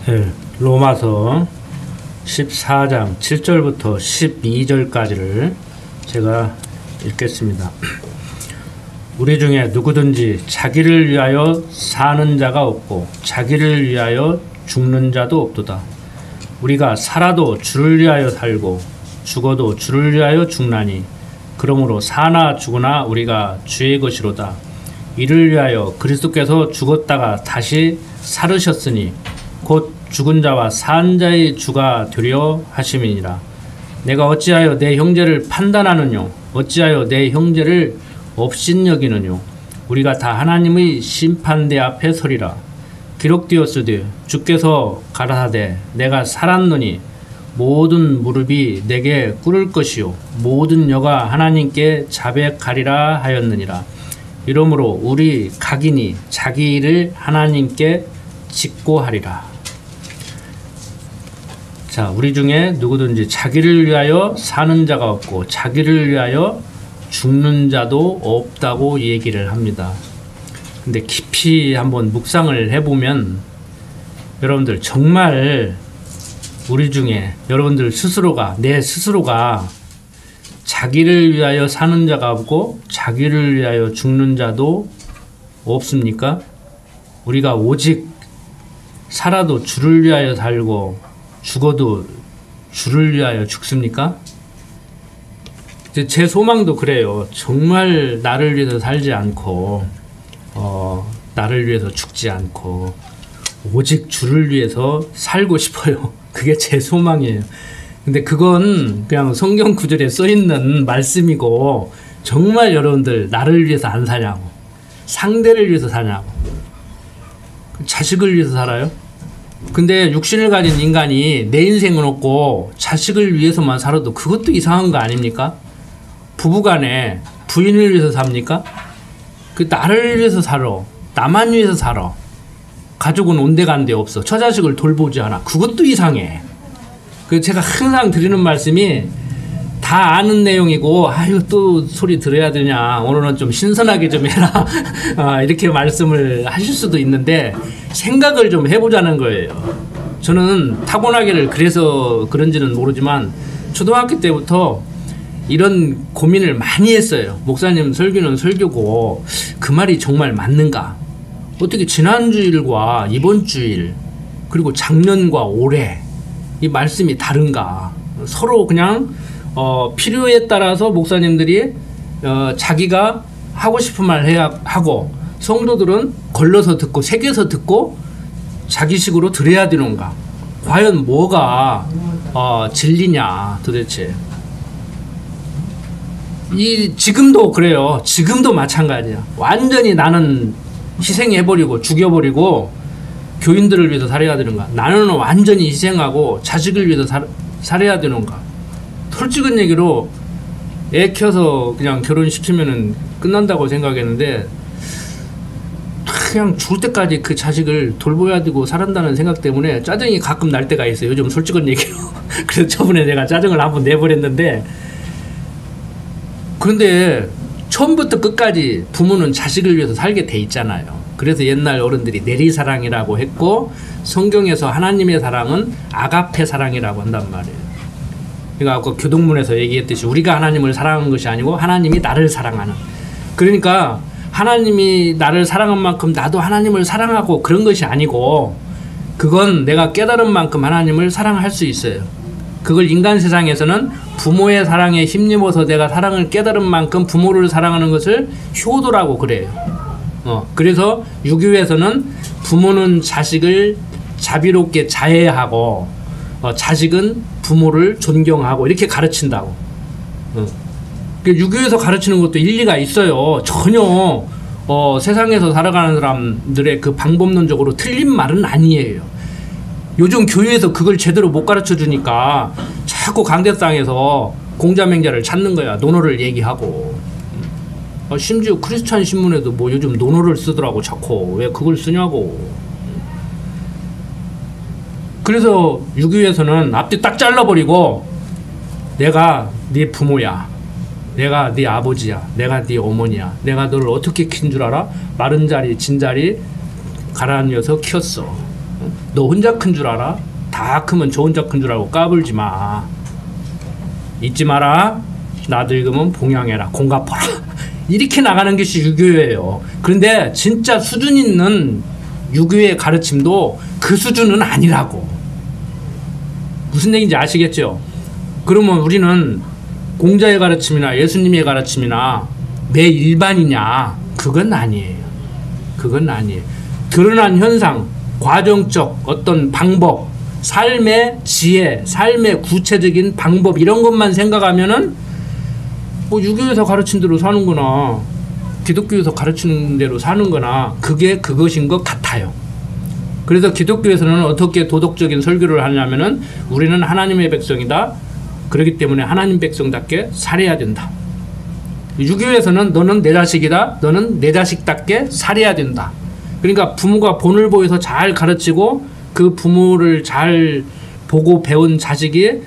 네, 로마서 14장 7절부터 12절까지를 제가 읽겠습니다. 우리 중에 누구든지 자기를 위하여 사는 자가 없고 자기를 위하여 죽는 자도 없도다. 우리가 살아도 주를 위하여 살고 죽어도 주를 위하여 죽나니 그러므로 사나 죽으나 우리가 주의 것이로다. 이를 위하여 그리스도께서 죽었다가 다시 살으셨으니 곧 죽은 자와 산 자의 주가 되려 하심이니라. 내가 어찌하여 내 형제를 판단하느뇨? 어찌하여 내 형제를 업신여기느뇨? 우리가 다 하나님의 심판대 앞에 서리라. 기록되었으되 주께서 가라사대 내가 살았노니 모든 무릎이 내게 꿇을 것이요 모든 혀가 하나님께 자백하리라 하였느니라. 이러므로 우리 각인이 자기 일을 하나님께 직고하리라. 자, 우리 중에 누구든지 자기를 위하여 사는 자가 없고 자기를 위하여 죽는 자도 없다고 얘기를 합니다. 근데 깊이 한번 묵상을 해보면 여러분들 정말 우리 중에 여러분들 스스로가 내 스스로가 자기를 위하여 사는 자가 없고 자기를 위하여 죽는 자도 없습니까? 우리가 오직 살아도 주를 위하여 살고 죽어도 주를 위하여 죽습니까? 제 소망도 그래요. 정말 나를 위해서 살지 않고 나를 위해서 죽지 않고 오직 주를 위해서 살고 싶어요. 그게 제 소망이에요. 근데 그건 그냥 성경 구절에 써있는 말씀이고 정말 여러분들 나를 위해서 안 사냐고, 상대를 위해서 사냐고, 자식을 위해서 살아요? 근데 육신을 가진 인간이 내 인생은 없고 자식을 위해서만 살아도 그것도 이상한 거 아닙니까? 부부간에 부인을 위해서 삽니까? 그 나를 위해서 살아, 나만 위해서 살아. 가족은 온데간데 없어. 처자식을 돌보지 않아. 그것도 이상해. 그 제가 항상 드리는 말씀이 다 아는 내용이고 아유 또 소리 들어야 되냐, 오늘은 좀 신선하게 좀 해라 이렇게 말씀을 하실 수도 있는데 생각을 좀 해보자는 거예요. 저는 타고나기를 그래서 그런지는 모르지만 초등학교 때부터 이런 고민을 많이 했어요. 목사님 설교는 설교고 그 말이 정말 맞는가? 어떻게 지난 주일과 이번 주일 그리고 작년과 올해 이 말씀이 다른가? 서로 그냥 필요에 따라서 목사님들이 자기가 하고 싶은 말 해야 하고 성도들은 걸러서 듣고 새겨서 듣고 자기식으로 들어야 되는가? 과연 뭐가 진리냐 도대체? 지금도 그래요. 지금도 마찬가지야. 완전히 나는 희생해버리고 죽여버리고 교인들을 위해서 살아야 되는가? 나는 완전히 희생하고 자식을 위해서 살아야 되는가? 솔직한 얘기로 애 키워서 그냥 결혼시키면은 끝난다고 생각했는데 그냥 죽을 때까지 그 자식을 돌봐야 되고 살았다는 생각 때문에 짜증이 가끔 날 때가 있어요. 요즘 솔직한 얘기로. 그래서 저번에 내가 짜증을 한번 내버렸는데, 그런데 처음부터 끝까지 부모는 자식을 위해서 살게 돼 있잖아요. 그래서 옛날 어른들이 내리사랑이라고 했고 성경에서 하나님의 사랑은 아가페 사랑이라고 한단 말이에요. 그러니까 아까 교동문에서 얘기했듯이 우리가 하나님을 사랑하는 것이 아니고 하나님이 나를 사랑하는, 그러니까 하나님이 나를 사랑한 만큼 나도 하나님을 사랑하고 그런 것이 아니고 그건 내가 깨달은 만큼 하나님을 사랑할 수 있어요. 그걸 인간 세상에서는 부모의 사랑에 힘입어서 내가 사랑을 깨달은 만큼 부모를 사랑하는 것을 효도라고 그래요. 그래서 유교에서는 부모는 자식을 자비롭게 자애하고 자식은 부모를 존경하고 이렇게 가르친다고. 유교에서 가르치는 것도 일리가 있어요. 전혀 세상에서 살아가는 사람들의 그 방법론적으로 틀린 말은 아니에요. 요즘 교회에서 그걸 제대로 못 가르쳐 주니까 자꾸 강대상에서 공자맹자를 찾는 거야. 논어를 얘기하고. 심지어 크리스찬 신문에도 뭐 요즘 논어를 쓰더라고. 자꾸 왜 그걸 쓰냐고. 그래서 유교에서는 앞뒤 딱 잘라버리고 내가 네 부모야, 내가 네 아버지야, 내가 네 어머니야, 내가 너를 어떻게 킨 줄 알아? 마른 자리 진자리 가라앉혀서 키웠어. 너 혼자 큰 줄 알아? 다 크면 저 혼자 큰 줄 알고 까불지 마. 잊지 마라. 나 늙으면 봉양해라. 공 갚아라. 이렇게 나가는 것이 유교예요. 그런데 진짜 수준 있는 유교의 가르침도 그 수준은 아니라고. 무슨 얘기인지 아시겠죠? 그러면 우리는 공자의 가르침이나 예수님의 가르침이나 매 일반이냐? 그건 아니에요. 그건 아니에요. 드러난 현상, 과정적 어떤 방법, 삶의 지혜, 삶의 구체적인 방법 이런 것만 생각하면은 뭐 유교에서 가르친 대로 사는 거나 기독교에서 가르치는 대로 사는 거나 그게 그것인 것 같아요. 그래서 기독교에서는 어떻게 도덕적인 설교를 하냐면은 우리는 하나님의 백성이다. 그렇기 때문에 하나님 백성답게 살아야 된다. 유교에서는 너는 내 자식이다. 너는 내 자식답게 살아야 된다. 그러니까 부모가 본을 보여서 잘 가르치고 그 부모를 잘 보고 배운 자식이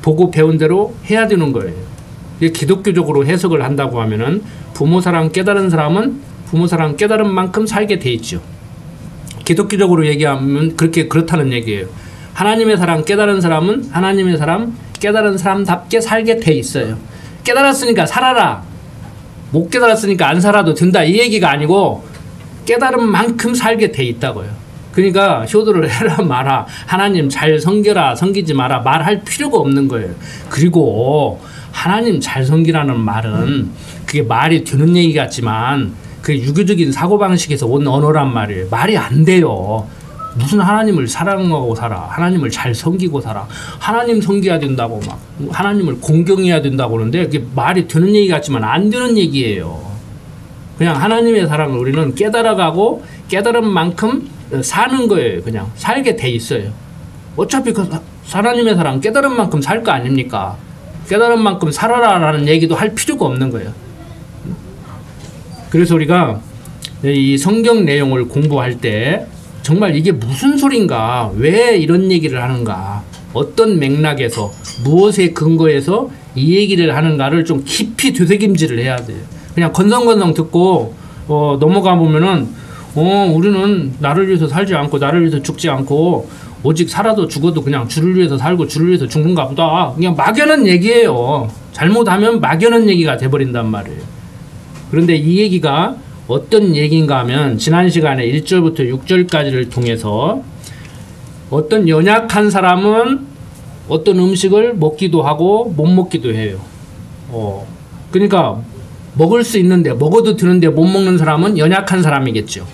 보고 배운 대로 해야 되는 거예요. 이게 기독교적으로 해석을 한다고 하면은 부모 사랑 깨달은 사람은 부모 사랑 깨달은 만큼 살게 돼 있죠. 기독교적으로 얘기하면 그렇다는 얘기예요. 하나님의 사랑 깨달은 사람은 하나님의 사람 깨달은 사람답게 살게 돼 있어요. 깨달았으니까 살아라. 못 깨달았으니까 안 살아도 된다. 이 얘기가 아니고 깨달은 만큼 살게 돼 있다고요. 그러니까 효도를 해라 마라. 하나님 잘 섬겨라 섬기지 마라. 말할 필요가 없는 거예요. 그리고 하나님 잘 섬기라는 말은 그게 말이 되는 얘기 같지만 그 유교적인 사고방식에서 온 언어란 말이에요. 말이 안 돼요. 무슨 하나님을 사랑하고 살아. 하나님을 잘 섬기고 살아. 하나님 섬겨야 된다고 막 하나님을 공경해야 된다고 그러는데 그게 말이 되는 얘기 같지만 안 되는 얘기예요. 그냥 하나님의 사랑을 우리는 깨달아가고 깨달은 만큼 사는 거예요. 그냥 살게 돼 있어요. 어차피 그 하나님의 사랑 깨달은 만큼 살 거 아닙니까? 깨달은 만큼 살아라라는 얘기도 할 필요가 없는 거예요. 그래서 우리가 이 성경 내용을 공부할 때 정말 이게 무슨 소린가, 왜 이런 얘기를 하는가, 어떤 맥락에서 무엇에 근거해서 이 얘기를 하는가를 좀 깊이 되새김질을 해야 돼요. 그냥 건성건성 듣고 넘어가 보면은 우리는 나를 위해서 살지 않고 나를 위해서 죽지 않고 오직 살아도 죽어도 그냥 주를 위해서 살고 주를 위해서 죽는가 보다. 그냥 막연한 얘기예요. 잘못하면 막연한 얘기가 돼버린단 말이에요. 그런데 이 얘기가 어떤 얘기인가 하면 지난 시간에 1절부터 6절까지를 통해서 어떤 연약한 사람은 어떤 음식을 먹기도 하고 못 먹기도 해요. 그러니까 먹을 수 있는데 먹어도 되는데 못 먹는 사람은 연약한 사람이겠죠.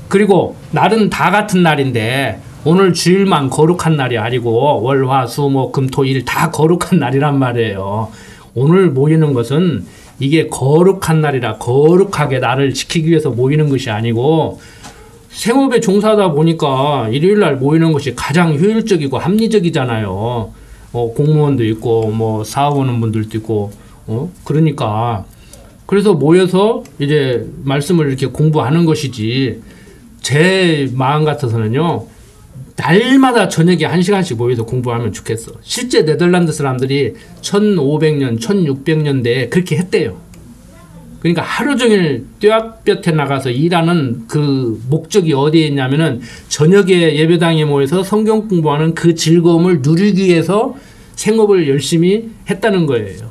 그리고 날은 다 같은 날인데 오늘 주일만 거룩한 날이 아니고 월, 화, 수, 목, 금, 토, 일 다 거룩한 날이란 말이에요. 오늘 모이는 것은 이게 거룩한 날이라 거룩하게 나를 지키기 위해서 모이는 것이 아니고 생업에 종사하다 보니까 일요일날 모이는 것이 가장 효율적이고 합리적이잖아요. 공무원도 있고 뭐 사업하는 분들도 있고 그러니까 그래서 모여서 이제 말씀을 이렇게 공부하는 것이지 제 마음 같아서는요 날마다 저녁에 1시간씩 모여서 공부하면 좋겠어. 실제 네덜란드 사람들이 1500년, 1600년대에 그렇게 했대요. 그러니까 하루 종일 뙤약볕에 나가서 일하는 그 목적이 어디에 있냐면은 저녁에 예배당에 모여서 성경 공부하는 그 즐거움을 누리기 위해서 생업을 열심히 했다는 거예요.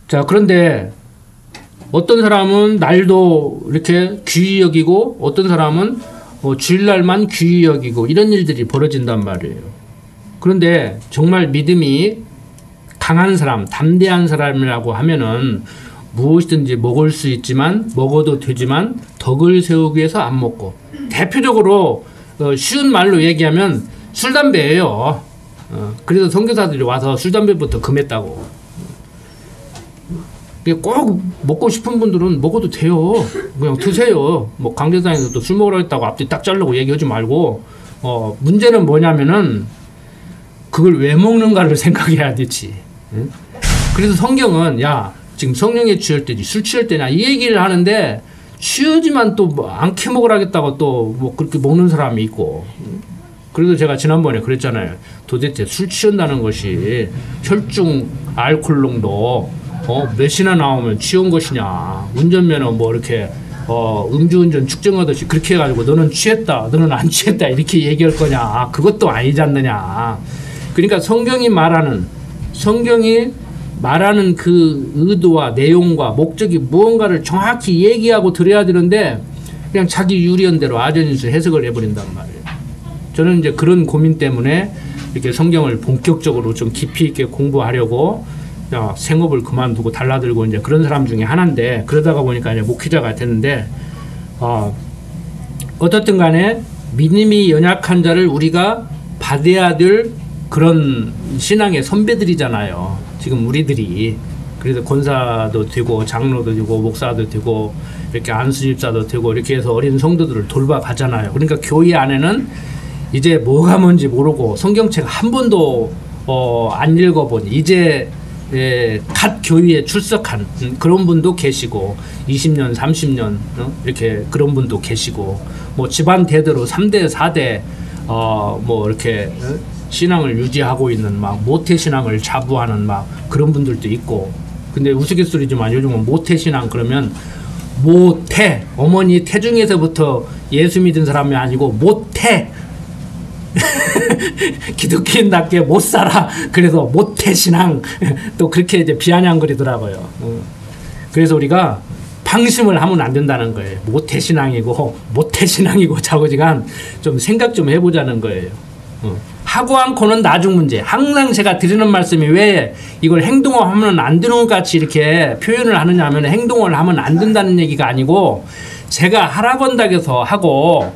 자, 그런데 어떤 사람은 날도 이렇게 귀히 여기고 어떤 사람은 주일날만 귀히 여기고 이런 일들이 벌어진단 말이에요. 그런데 정말 믿음이 강한 사람, 담대한 사람이라고 하면은 무엇이든지 먹을 수 있지만 먹어도 되지만 덕을 세우기 위해서 안 먹고 대표적으로 쉬운 말로 얘기하면 술, 담배예요. 그래서 선교사들이 와서 술, 담배부터 금했다고. 꼭 먹고 싶은 분들은 먹어도 돼요. 그냥 드세요. 뭐 강대상에서도 술 먹으러 했다고 앞뒤 딱 자르고 얘기하지 말고 문제는 뭐냐면은 그걸 왜 먹는가를 생각해야 되지. 응? 그래서 성경은 야 지금 성령에 취할 때지 술 취할 때냐 이 얘기를 하는데 취하지만 또 뭐 안 캐먹으라겠다고 또 뭐 그렇게 먹는 사람이 있고. 그래서 제가 지난번에 그랬잖아요. 도대체 술 취한다는 것이 혈중 알코올 농도 몇이나 나오면 취한 것이냐. 운전면허 뭐 이렇게 음주운전 측정하듯이 그렇게 해가지고 너는 취했다, 너는 안 취했다 이렇게 얘기할 거냐? 그것도 아니지 않느냐? 그러니까 성경이 말하는 그 의도와 내용과 목적이 무언가를 정확히 얘기하고 들어야 되는데 그냥 자기 유리언대로 아전인수 해석을 해버린단 말이에요. 저는 이제 그런 고민 때문에 이렇게 성경을 본격적으로 좀 깊이 있게 공부하려고 생업을 그만두고 달라들고 이제 그런 사람 중에 하나인데, 그러다가 보니까 이제 목회자가 됐는데, 어떻든 간에 믿음이 연약한 자를 우리가 받아야 될 그런 신앙의 선배들이잖아요. 지금 우리들이. 그래서 권사도 되고 장로도 되고 목사도 되고 이렇게 안수집사도 되고 이렇게 해서 어린 성도들을 돌봐가잖아요. 그러니까 교회 안에는 이제 뭐가 뭔지 모르고 성경책 한 번도 안 읽어본 이제 갓 교회에 출석한 그런 분도 계시고 20년 30년 이렇게 그런 분도 계시고 뭐 집안 대대로 3대 4대 뭐 이렇게 신앙을 유지하고 있는 막 모태 신앙을 자부하는 막 그런 분들도 있고. 근데 우스갯소리지만 요즘은 모태 신앙 그러면 모태 어머니 태중에서부터 예수 믿은 사람이 아니고 모태 기독교인답게 못 살아. 그래서 모태신앙 또 그렇게 이제 비아냥거리더라고요. 그래서 우리가 방심을 하면 안 된다는 거예요. 모태신앙이고 자고지간 좀 생각 좀 해보자는 거예요. 하고 않고는 나중 문제. 항상 제가 드리는 말씀이 왜 이걸 행동을 하면 안 되는 것 같이 이렇게 표현을 하느냐 하면 행동을 하면 안 된다는 얘기가 아니고 제가 하라고 한다고 해서 하고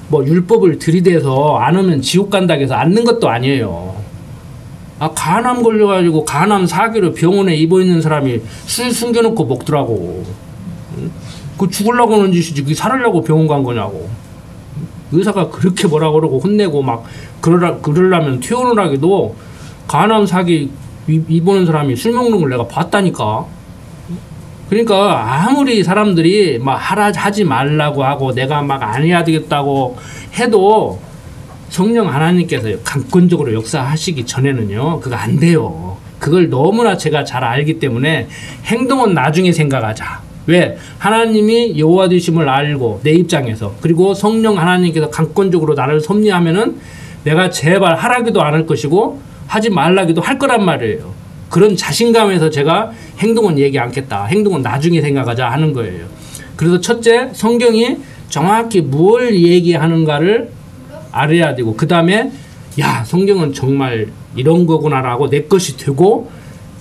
뭐 율법을 들이대서 안 하면 지옥 간다고 해서 앉는 것도 아니에요. 간암 걸려가지고 간암 사기로 병원에 입어 있는 사람이 술 숨겨놓고 먹더라고. 그 죽으려고 하는 짓이지 그게 살으려고 병원 간 거냐고. 의사가 그렇게 뭐라 그러고 혼내고 막 그러려면 퇴원을 하기도 간암 사기 입어는 사람이 술 먹는 걸 내가 봤다니까. 그러니까 아무리 사람들이 막 하지 말라고 하고 내가 막 안 해야 되겠다고 해도 성령 하나님께서 강권적으로 역사하시기 전에는요 그거 안 돼요. 그걸 너무나 제가 잘 알기 때문에 행동은 나중에 생각하자. 왜? 하나님이 여호와 되심을 알고 내 입장에서 그리고 성령 하나님께서 강권적으로 나를 섭리하면은 내가 제발 하라기도 안 할 것이고 하지 말라기도 할 거란 말이에요. 그런 자신감에서 제가 행동은 얘기 않겠다. 행동은 나중에 생각하자 하는 거예요. 그래서 첫째, 성경이 정확히 뭘 얘기하는가를 알아야 되고 그 다음에 야 성경은 정말 이런 거구나라고 내 것이 되고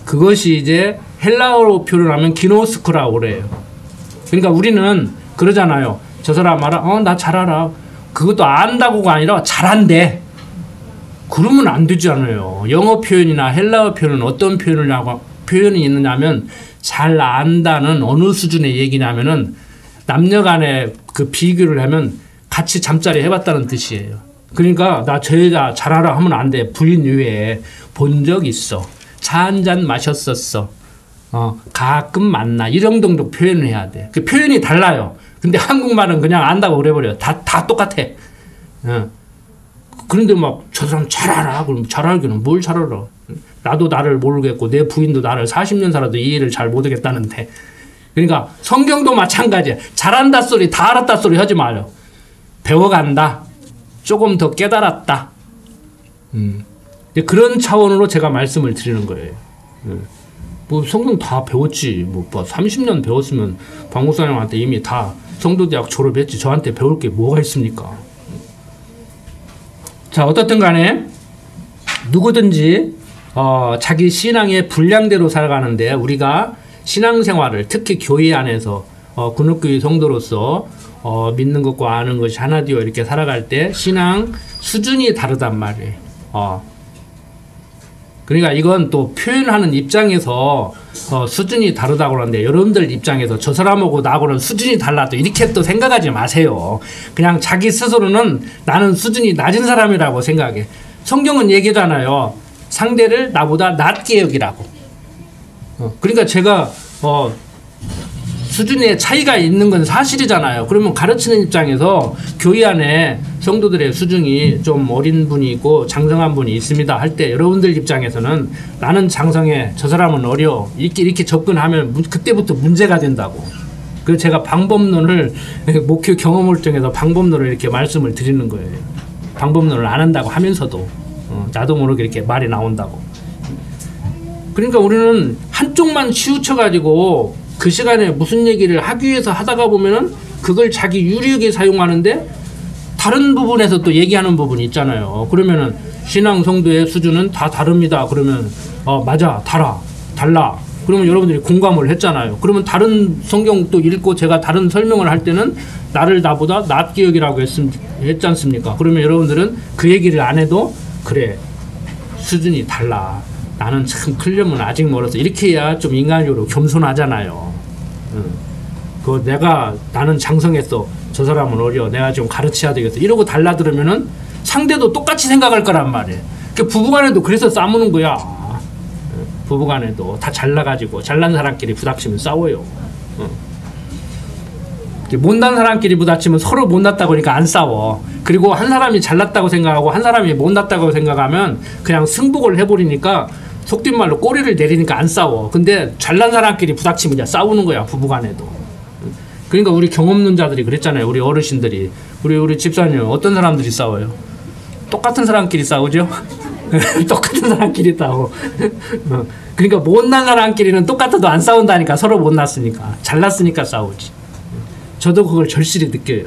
그것이 이제 헬라어로 표현하면 기노스크라고 그래요. 그러니까 우리는 그러잖아요. 저 사람 알아? 나 잘 알아. 그것도 안다고가 아니라 잘한대. 그러면 안 되잖아요. 영어 표현이나 헬라어 표현은 어떤 표현이 있느냐면 잘 안다는 어느 수준의 얘기냐면은 남녀 간에 그 비교를 하면 같이 잠자리 해봤다는 뜻이에요. 그러니까 나 저 여자 잘 알아 하면 안 돼. 부인 외에 본 적 있어. 차 한 잔 마셨었어. 가끔 만나. 이 정도 표현을 해야 돼. 그 표현이 달라요. 근데 한국말은 그냥 안다고 그래버려. 다 똑같아. 그런데 막 저 사람 잘 알아. 그럼 잘 알기는 뭘 잘 알아. 나도 나를 모르겠고 내 부인도 나를 40년 살아도 이해를 잘 못하겠다는데. 그러니까 성경도 마찬가지야. 잘한다 소리 다 알았다 소리 하지 마요. 배워간다. 조금 더 깨달았다. 그런 차원으로 제가 말씀을 드리는 거예요. 뭐 성경 다 배웠지. 뭐 30년 배웠으면 박목사님한테 이미 다 성도대학 졸업했지. 저한테 배울 게 뭐가 있습니까? 자, 어떻든 간에 누구든지 자기 신앙의 분량대로 살아가는데 우리가 신앙생활을 특히 교회 안에서 군옥교회 성도로서 믿는 것과 아는 것이 하나 되어 이렇게 살아갈 때 신앙 수준이 다르단 말이에요. 그러니까 이건 또 표현하는 입장에서 수준이 다르다고 하는데 여러분들 입장에서 저 사람하고 나하고는 수준이 달라도 이렇게 또 생각하지 마세요. 그냥 자기 스스로는 나는 수준이 낮은 사람이라고 생각해. 성경은 얘기잖아요. 상대를 나보다 낮게 여기라고. 그러니까 제가 수준의 차이가 있는 건 사실이잖아요. 그러면 가르치는 입장에서 교회 안에 성도들의 수준이 좀 어린 분이 있고 장성한 분이 있습니다 할 때 여러분들 입장에서는 나는 장성해 저 사람은 어려 이렇게 접근하면 그때부터 문제가 된다고. 그 제가 방법론을 목표 경험을 통해서 방법론을 이렇게 말씀을 드리는 거예요. 방법론을 안 한다고 하면서도 나도 모르게 이렇게 말이 나온다고. 그러니까 우리는 한쪽만 치우쳐가지고 그 시간에 무슨 얘기를 하기 위해서 하다가 보면은 그걸 자기 유리하게 사용하는데 다른 부분에서 또 얘기하는 부분이 있잖아요. 그러면은 신앙 성도의 수준은 다 다릅니다. 그러면 맞아, 달라. 그러면 여러분들이 공감을 했잖아요. 그러면 다른 성경 또 읽고 제가 다른 설명을 할 때는 나를 나보다 낫게 여기라고 했지 않습니까? 그러면 여러분들은 그 얘기를 안 해도 그래, 수준이 달라. 나는 참 크려면 아직 멀어서 이렇게 해야 좀 인간적으로 겸손하잖아요. 나는 장성했어. 저 사람은 어려. 내가 좀 가르쳐야 되겠어. 이러고 달라들으면은 상대도 똑같이 생각할 거란 말이에요. 그러니까 부부간에도 그래서 싸우는 거야. 부부간에도 다 잘나가지고 잘난 사람끼리 부닥치면 싸워요. 못난 사람끼리 부닥치면 서로 못났다고 하니까 안 싸워. 그리고 한 사람이 잘났다고 생각하고 한 사람이 못났다고 생각하면 그냥 승복을 해버리니까 속된 말로 꼬리를 내리니까 안 싸워. 근데 잘난 사람끼리 부닥치면 이제 싸우는 거야, 부부간에도. 그러니까 우리 경험론자들이 그랬잖아요. 우리 어르신들이. 우리 집사님 어떤 사람들이 싸워요? 똑같은 사람끼리 싸우죠? 똑같은 사람끼리 싸워. 그러니까 못난 사람끼리는 똑같아도 안 싸운다니까. 서로 못났으니까. 잘났으니까 싸우지. 저도 그걸 절실히 느껴요.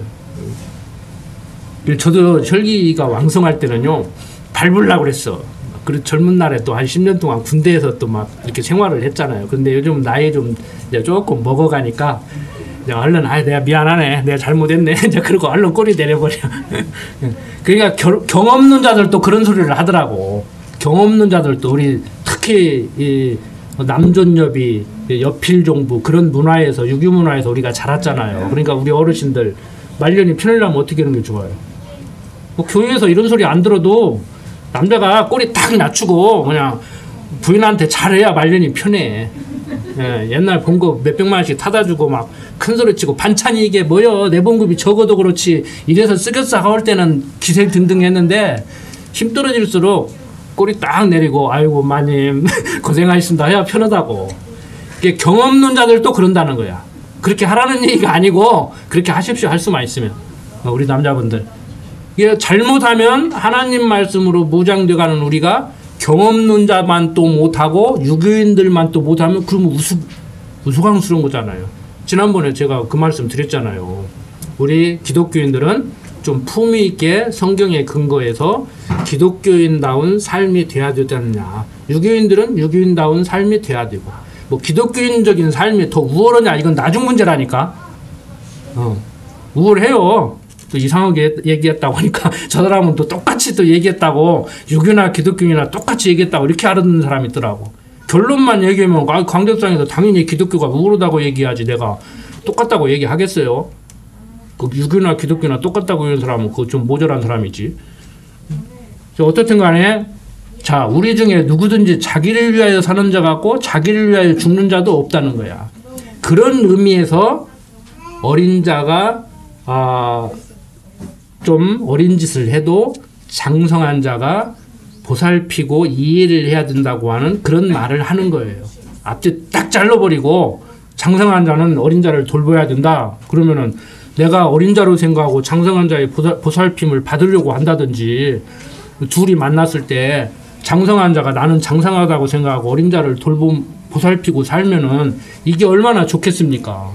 저도 혈기가 왕성할 때는요, 밟으려고 그랬어. 그리고 젊은 날에 또 한 10년 동안 군대에서 또 막 이렇게 생활을 했잖아요. 근데 요즘 나이 좀 이제 조금 먹어가니까 이제 얼른 내가 미안하네, 내가 잘못했네, 이제 그러고 얼른 꼬리 내려버려. 그러니까 경험론자들도 그런 소리를 하더라고. 경험론자들도 우리 특히 이 남존여비, 여필종부 그런 문화에서, 유교 문화에서 우리가 자랐잖아요. 그러니까 우리 어르신들 말년이 편을 나면 어떻게 하는 게 좋아요? 뭐 교회에서 이런 소리 안 들어도 남자가 꼬리 딱 낮추고 그냥 부인한테 잘해야 말년이 편해. 옛날 봉급 몇백만 원씩 타다 주고 막 큰 소리 치고 반찬이 이게 뭐여, 내 봉급이 적어도 그렇지 이래서 쓰겠어 하올 때는 기세 등등 했는데 힘 떨어질수록 꼬리 딱 내리고 아이고 마님 고생하셨습니다 해야 편하다고. 이게 경험론자들도 그런다는 거야. 그렇게 하라는 얘기가 아니고 그렇게 하십시오, 할 수만 있으면. 우리 남자분들 이게 잘못하면 하나님 말씀으로 무장돼가는 우리가 경험론자만 또 못하고 유교인들만 또 못하면 그러면 우스꽝스러운 거잖아요. 지난번에 제가 그 말씀 드렸잖아요. 우리 기독교인들은 좀 품위 있게 성경에 근거해서 기독교인다운 삶이 돼야 되느냐, 유교인들은 유교인다운 삶이 돼야 되고, 뭐 기독교인적인 삶이 더 우월하냐, 이건 나중 문제라니까. 우월해요. 또 이상하게 얘기했다고 하니까 저 사람은 또 똑같이 또 얘기했다고, 유교나 기독교인이나 똑같이 얘기했다고 이렇게 알아듣는 사람이 있더라고. 결론만 얘기하면 광접상에서 당연히 기독교가 우월하다고 얘기하지 내가 똑같다고 얘기하겠어요? 그 유교나 기독교나 똑같다고 하는 사람은 그거 좀 모자란 사람이지. 어떻든 간에 자, 우리 중에 누구든지 자기를 위하여 사는 자 같고 자기를 위하여 죽는 자도 없다는 거야. 그런 의미에서 어린 자가 좀 어린 짓을 해도 장성한 자가 보살피고 이해를 해야 된다고 하는 그런 말을 하는 거예요. 앞뒤 딱 잘라버리고 장성한 자는 어린 자를 돌봐야 된다. 그러면은 내가 어린 자로 생각하고 장성한 자의 보살핌을 받으려고 한다든지, 둘이 만났을 때 장성한 자가 나는 장성하다고 생각하고 어린 자를 보살피고 살면은 이게 얼마나 좋겠습니까?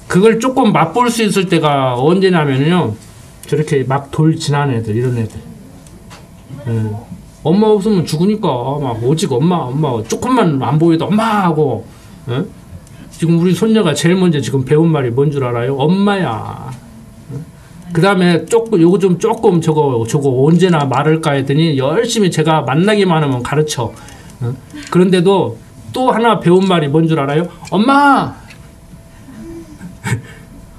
그걸 조금 맛볼 수 있을 때가 언제냐면요, 저렇게 막 돌 지난 애들, 이런 애들. 엄마 없으면 죽으니까 막 오직 엄마 조금만 안 보여도 엄마 하고. 지금 우리 손녀가 제일 먼저 지금 배운 말이 뭔 줄 알아요? 엄마야. 그 다음에 조금 저거 언제나 말을까 했더니 열심히 제가 만나기만 하면 가르쳐. 그런데도 또 하나 배운 말이 뭔 줄 알아요? 엄마.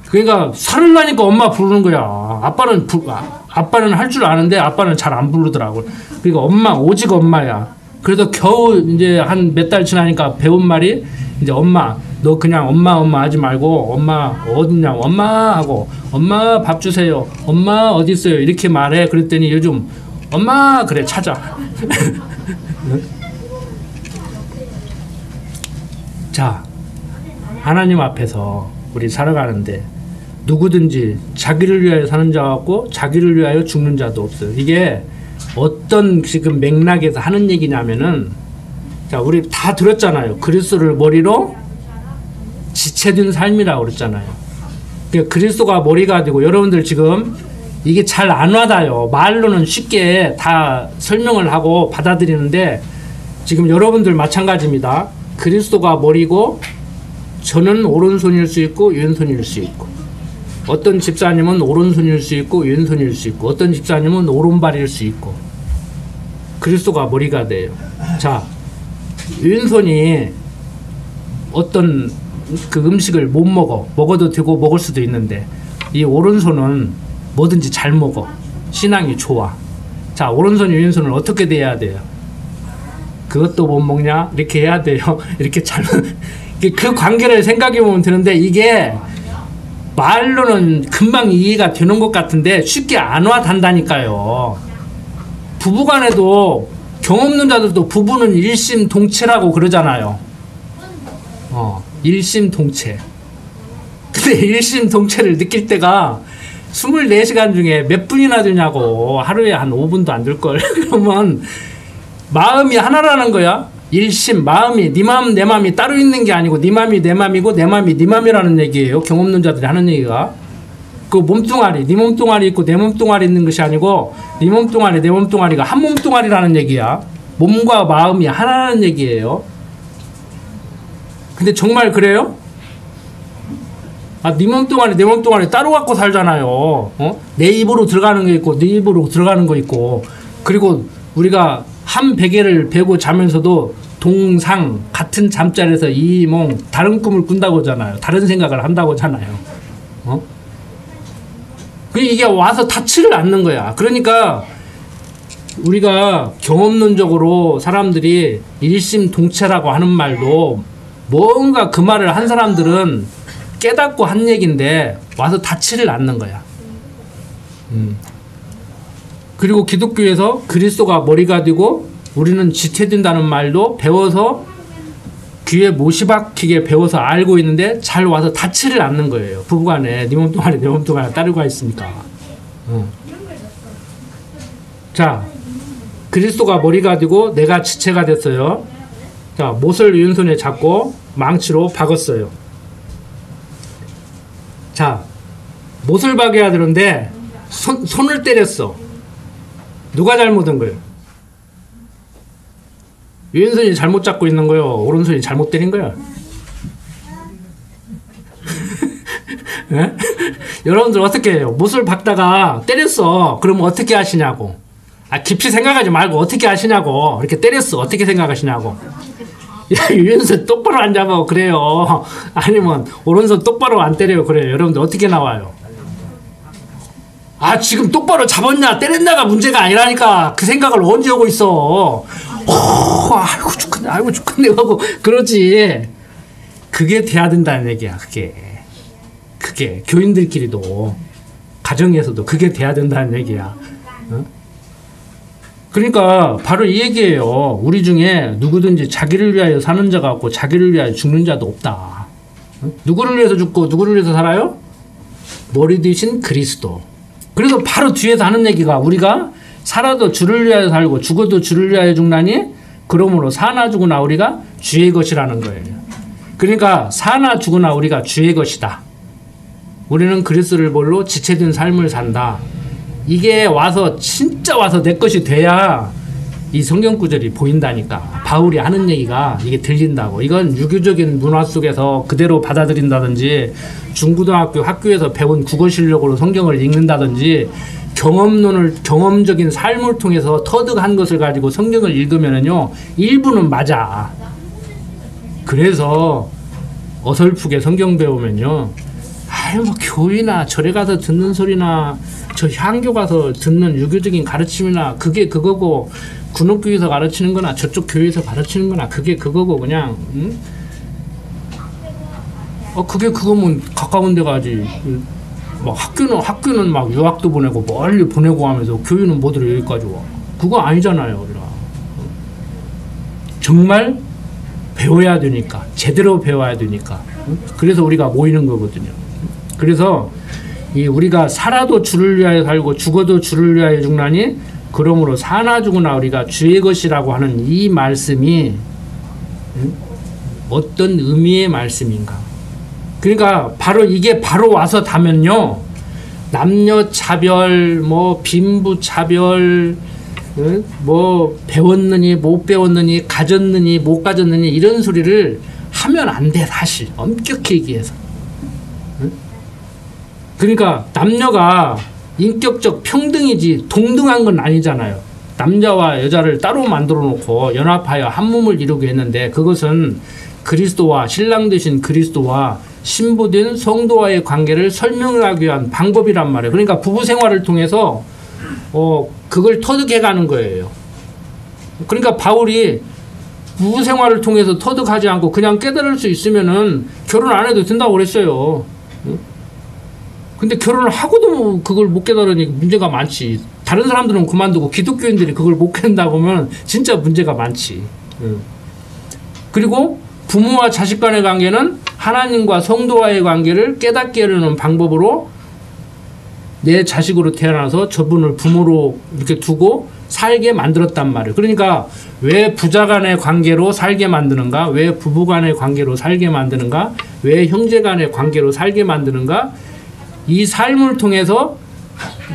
그러니까 살을 나니까 엄마 부르는 거야. 아빠는 할 줄 아는데 아빠는 잘 안 부르더라고. 그러니까 엄마, 오직 엄마야. 그래도 겨우 이제 한 몇 달 지나니까 배운 말이 이제 엄마, 너 그냥 엄마 하지 말고 엄마 어딨냐, 엄마 하고 엄마 밥 주세요, 엄마 어디 있어요, 이렇게 말해. 그랬더니 요즘 엄마 그래 찾아. 자, 하나님 앞에서 우리 살아가는데 누구든지 자기를 위하여 사는 자 같고 자기를 위하여 죽는 자도 없어요. 이게 어떤 지금 맥락에서 하는 얘기냐면은 자 우리 다 들었잖아요. 그리스도를 머리로 지체된 삶이라고 그랬잖아요. 그러니까 그리스도가 머리가 되고 여러분들 지금 이게 잘 안 와닿아요. 말로는 쉽게 다 설명을 하고 받아들이는데 지금 여러분들 마찬가지입니다. 그리스도가 머리고 저는 오른손일 수 있고 왼손일 수 있고 어떤 집사님은 오른손일 수 있고 왼손일 수 있고 어떤 집사님은 오른발일 수 있고 그리스도가 머리가 돼요. 자 왼손이 어떤 그 음식을 못 먹어도 되고 먹을 수도 있는데 이 오른손은 뭐든지 잘 먹어. 신앙이 좋아. 자 오른손이 왼손을 어떻게 돼야 돼요? 그것도 못 먹냐? 이렇게 해야 돼요. 이렇게 잘 그 관계를 생각해 보면 되는데 이게 말로는 금방 이해가 되는 것 같은데 쉽게 안 와닿는다니까요. 부부간에도 경없는 자들도 부부는 일심동체라고 그러잖아요. 일심동체. 근데 일심동체를 느낄 때가 24시간 중에 몇 분이나 되냐고. 하루에 한 5분도 안 될걸. 그러면 마음이 하나라는 거야. 일심, 마음이 네 마음 내 마음이 따로 있는 게 아니고 네 마음이 내 마음이고 내 마음이 네 마음이라는 얘기예요. 경없는 자들이 하는 얘기가. 그 몸뚱아리, 네 몸뚱아리 있고 내 몸뚱아리 있는 것이 아니고 네 몸뚱아리, 내 몸뚱아리가 한 몸뚱아리라는 얘기야. 몸과 마음이 하나라는 얘기예요. 근데 정말 그래요? 네 몸뚱아리, 내 몸뚱아리 따로 갖고 살잖아요. 내 입으로 들어가는 게 있고 네 입으로 들어가는 거 있고 그리고 우리가 한 베개를 베고 자면서도 동상 같은 잠자리에서 이몽 다른 꿈을 꾼다고 하잖아요. 다른 생각을 한다고 하잖아요. 이게 와서 닿지를 않는 거야. 그러니까 우리가 경험론적으로 사람들이 일심동체라고 하는 말도 뭔가 그 말을 한 사람들은 깨닫고 한 얘기인데 와서 닿지를 않는 거야. 그리고 기독교에서 그리스도가 머리가 되고 우리는 지체된다는 말도 배워서 귀에 못이 박히게 배워서 알고 있는데 잘 와서 닿지를 않는 거예요. 부부간에 네 몸뚱아리 내 몸뚱아리 따르고 있으니까. 자 그리스도가 머리가 되고 내가 지체가 됐어요. 자 못을 왼손에 잡고 망치로 박았어요. 자 못을 박아야 되는데 손을 때렸어. 누가 잘못한 거예요? 왼손이 잘못 잡고 있는 거예요? 오른손이 잘못 때린 거예요? 여러분들 어떻게 해요? 못을 박다가 때렸어. 그러면 어떻게 하시냐고. 깊이 생각하지 말고 어떻게 하시냐고. 이렇게 때렸어. 어떻게 생각하시냐고. 야, 왼손 똑바로 안 잡아. 그래요. 아니면 오른손 똑바로 안 때려요. 그래요. 여러분들 어떻게 나와요? 지금 똑바로 잡았냐 때렸냐가 문제가 아니라니까. 그 생각을 언제 하고 있어. 아이고 죽겠네 아이고 죽겠네 하고 그러지. 그게 돼야 된다는 얘기야. 그게 교인들끼리도 가정에서도 그게 돼야 된다는 얘기야. 그러니까 바로 이 얘기예요. 우리 중에 누구든지 자기를 위하여 사는 자가 없고 자기를 위하여 죽는 자도 없다. 누구를 위해서 죽고 누구를 위해서 살아요? 머리 되신 그리스도. 그래서 바로 뒤에서 하는 얘기가 우리가 살아도 주를 위하여 살고 죽어도 주를 위하여 죽나니 그러므로 사나 죽으나 우리가 주의 것이라는 거예요. 그러니까 사나 죽으나 우리가 주의 것이다. 우리는 그리스도를 뭘로 지체된 삶을 산다. 이게 와서 진짜 와서 내 것이 돼야 이 성경 구절이 보인다니까. 바울이 하는 얘기가 이게 들린다고. 이건 유교적인 문화 속에서 그대로 받아들인다든지 중고등학교 학교에서 배운 국어 실력으로 성경을 읽는다든지 경험적인 삶을 통해서 터득한 것을 가지고 성경을 읽으면은요 일부는 맞아. 그래서 어설프게 성경 배우면요 뭐 교회나 절에 가서 듣는 소리나 저 향교 가서 듣는 유교적인 가르침이나 그게 그거고 군옥교에서 가르치는 거나 저쪽 교회에서 가르치는 거나 그게 그거고 그냥 그게 그거면 가까운 데 가지. 막 학교는 막 유학도 보내고 멀리 보내고 하면서 교회는 뭐들 여기까지 와. 그거 아니잖아요. 우리가 정말 배워야 되니까 제대로 배워야 되니까 그래서 우리가 모이는 거거든요. 그래서 우리가 살아도 주를 위하여 살고 죽어도 주를 위하여 죽나니 그러므로 사나 죽으나 우리가 주의 것이라고 하는 이 말씀이 어떤 의미의 말씀인가. 그러니까 바로 이게 바로 와서 닿으면요, 남녀 차별, 뭐 빈부 차별, 뭐 배웠느니 못 배웠느니 가졌느니 못 가졌느니 이런 소리를 하면 안 돼. 사실 엄격히 얘기해서. 그러니까 남녀가 인격적 평등이지 동등한 건 아니잖아요. 남자와 여자를 따로 만들어 놓고 연합하여 한 몸을 이루게 했는데, 그것은 그리스도와 신랑 되신 그리스도와 신부된 성도와의 관계를 설명하기 위한 방법이란 말이에요. 그러니까 부부 생활을 통해서 그걸 터득해 가는 거예요. 그러니까 바울이 부부 생활을 통해서 터득하지 않고 그냥 깨달을 수 있으면은 결혼 안 해도 된다고 그랬어요. 근데 결혼을 하고도 그걸 못 깨달으니 문제가 많지. 다른 사람들은 그만두고 기독교인들이 그걸 못 깨닫는다고 하면 진짜 문제가 많지. 그리고 부모와 자식 간의 관계는 하나님과 성도와의 관계를 깨닫게 하려는 방법으로 내 자식으로 태어나서 저분을 부모로 이렇게 두고 살게 만들었단 말이에요. 그러니까 왜 부자 간의 관계로 살게 만드는가? 왜 부부 간의 관계로 살게 만드는가? 왜 형제 간의 관계로 살게 만드는가? 이 삶을 통해서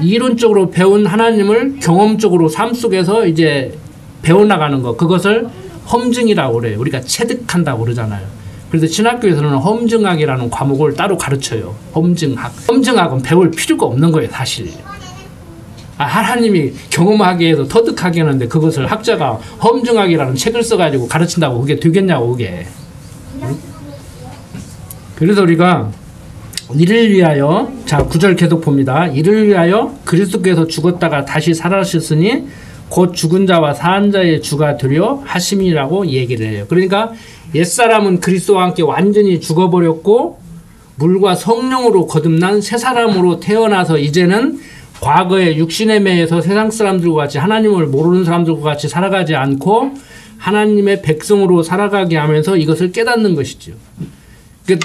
이론적으로 배운 하나님을 경험적으로 삶 속에서 이제 배워나가는 것, 그것을 험증이라고 그래요. 우리가 체득한다고 그러잖아요. 그래서 신학교에서는 험증학이라는 과목을 따로 가르쳐요. 험증학. 험증학은 배울 필요가 없는 거예요, 사실. 하나님이 경험하게 해서 터득하게 하는데 그것을 학자가 험증학이라는 책을 써가지고 가르친다고 그게 되겠냐고, 그게. 그래서 우리가 이를 위하여, 자 9절 계속 봅니다. 이를 위하여 그리스도께서 죽었다가 다시 살아나셨으니 곧 죽은 자와 산 자의 주가 되려 하심이라고 얘기를 해요. 그러니까 옛사람은 그리스도와 함께 완전히 죽어버렸고 물과 성령으로 거듭난 새 사람으로 태어나서 이제는 과거의 육신에 매여서 세상 사람들과 같이 하나님을 모르는 사람들과 같이 살아가지 않고 하나님의 백성으로 살아가게 하면서 이것을 깨닫는 것이죠.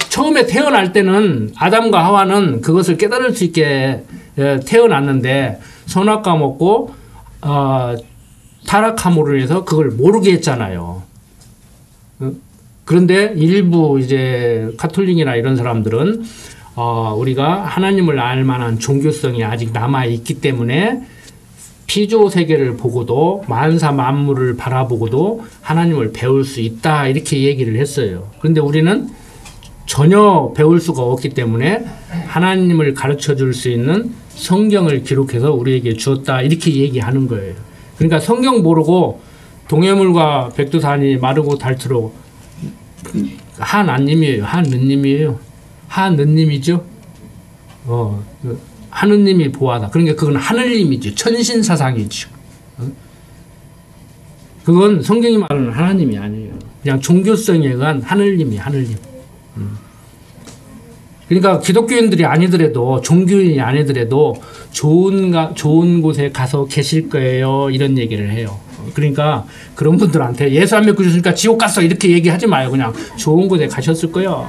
처음에 태어날 때는 아담과 하와는 그것을 깨달을 수 있게 태어났는데 선악과 먹고 타락함으로 해서 그걸 모르게 했잖아요. 그런데 일부 이제 카톨릭이나 이런 사람들은 우리가 하나님을 알 만한 종교성이 아직 남아 있기 때문에 피조 세계를 보고도 만사 만물을 바라보고도 하나님을 배울 수 있다, 이렇게 얘기를 했어요. 그런데 우리는 전혀 배울 수가 없기 때문에 하나님을 가르쳐 줄 수 있는 성경을 기록해서 우리에게 주었다, 이렇게 얘기하는 거예요. 그러니까 성경 모르고 동해물과 백두산이 마르고 닳도록 한안님이에요. 한느님이에요. 한느님이죠. 하느님이 보아다. 그러니까 그건 하늘님이죠. 천신사상이죠. 그건 성경이 말하는 하나님이 아니에요. 그냥 종교성에 의한 하늘님이 하늘님. 그러니까 기독교인들이 아니더라도, 종교인이 아니더라도 좋은 곳에 가서 계실 거예요, 이런 얘기를 해요. 그러니까 그런 분들한테 예수 안 믿고 있으니까 지옥 갔어 이렇게 얘기하지 마요. 그냥 좋은 곳에 가셨을 거예요.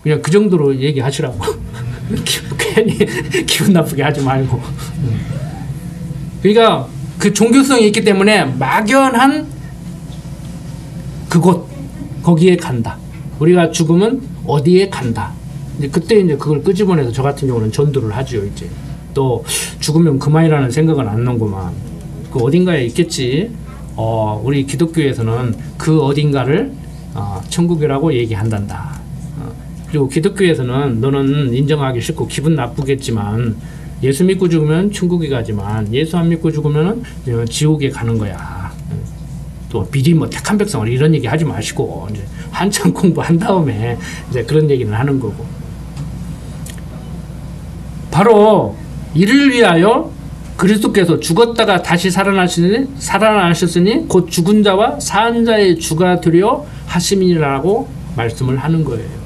그냥 그 정도로 얘기하시라고. 괜히 기분 나쁘게 하지 말고. 그러니까 그 종교성이 있기 때문에 막연한 그곳, 거기에 간다. 우리가 죽으면 어디에 간다. 이제 그때 이제 그걸 끄집어내서 저 같은 경우는 전도를 하죠. 이제 또 죽으면 그만이라는 생각은 안 나구만. 그 어딘가에 있겠지. 우리 기독교에서는 그 어딘가를 천국이라고 얘기한단다. 그리고 기독교에서는 너는 인정하기 싫고 기분 나쁘겠지만 예수 믿고 죽으면 천국에 가지만 예수 안 믿고 죽으면 지옥에 가는 거야. 또 미리 뭐 택한 백성을 이런 얘기 하지 마시고 이제 한참 공부한 다음에 이제 그런 얘기를 하는 거고. 바로 이를 위하여 그리스도께서 죽었다가 다시 살아나셨으니 곧 죽은 자와 산 자의 주가 되려 하심이라고 말씀을 하는 거예요.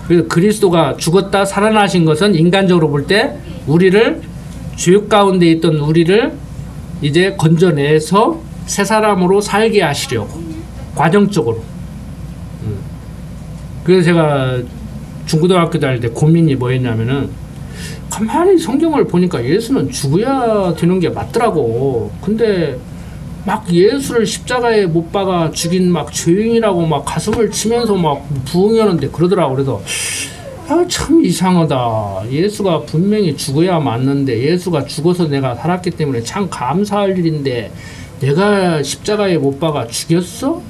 그래서 그리스도가 죽었다 살아나신 것은 인간적으로 볼 때 우리를, 죄악 가운데 있던 우리를 이제 건져내서 새 사람으로 살게 하시려고, 과정적으로. 그래서 제가 중고등학교 다닐 때 고민이 뭐였냐면은 가만히 성경을 보니까 예수는 죽어야 되는 게 맞더라고. 근데 막 예수를 십자가에 못 박아 죽인 막 죄인이라고 막 가슴을 치면서 막 부흥하는데 그러더라고. 그래서 참 이상하다. 예수가 분명히 죽어야 맞는데 예수가 죽어서 내가 살았기 때문에 참 감사할 일인데 내가 십자가에 못 박아 죽였어?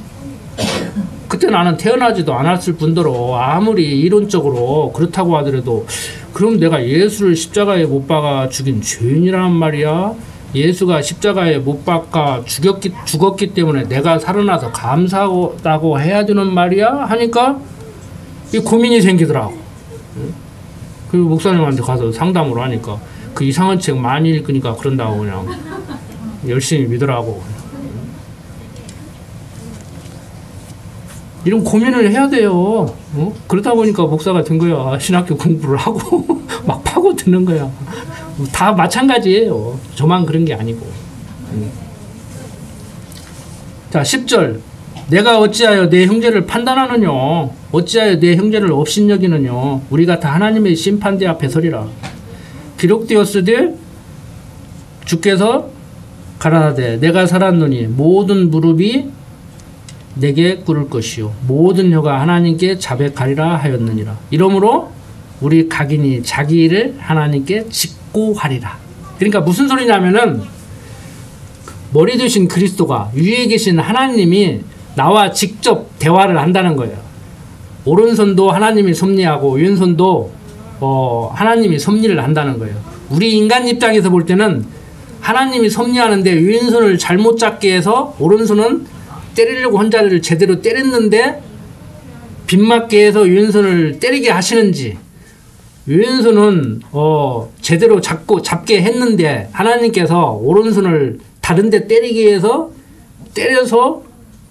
그때 나는 태어나지도 않았을 뿐더러 아무리 이론적으로 그렇다고 하더라도 그럼 내가 예수를 십자가에 못 박아 죽인 죄인이란 말이야? 예수가 십자가에 못 박아 죽었기 때문에 내가 살아나서 감사하다고 해야 되는 말이야? 하니까 이 고민이 생기더라고. 그리고 목사님한테 가서 상담을 하니까 그 이상한 책 많이 읽으니까 그런다고 그냥 열심히 믿으라고. 이런 고민을 해야 돼요. 그러다 보니까 목사가 된 거야. 신학교 공부를 하고 막 파고드는 거야. 다 마찬가지예요. 저만 그런 게 아니고. 자, 10절. 내가 어찌하여 내 형제를 판단하느냐? 어찌하여 내 형제를 업신여기느냐? 우리가 다 하나님의 심판대 앞에 서리라. 기록되었으되 주께서 가라사대 내가 살았노니 모든 무릎이 내게 꿇을 것이요 모든 혀가 하나님께 자백하리라 하였느니라. 이러므로 우리 각인이 자기 일을 하나님께 짓고 하리라. 그러니까 무슨 소리냐면은 머리 되신 그리스도가 위에 계신 하나님이 나와 직접 대화를 한다는 거예요. 오른손도 하나님이 섭리하고 왼손도 하나님이 섭리를 한다는 거예요. 우리 인간 입장에서 볼 때는 하나님이 섭리하는데 왼손을 잘못 잡게 해서 오른손은 때리려고 혼자를 제대로 때렸는데 빗맞게 해서 왼손을 때리게 하시는지, 왼손은 제대로 잡게 했는데 하나님께서 오른손을 다른 데 때리게 해서 때려서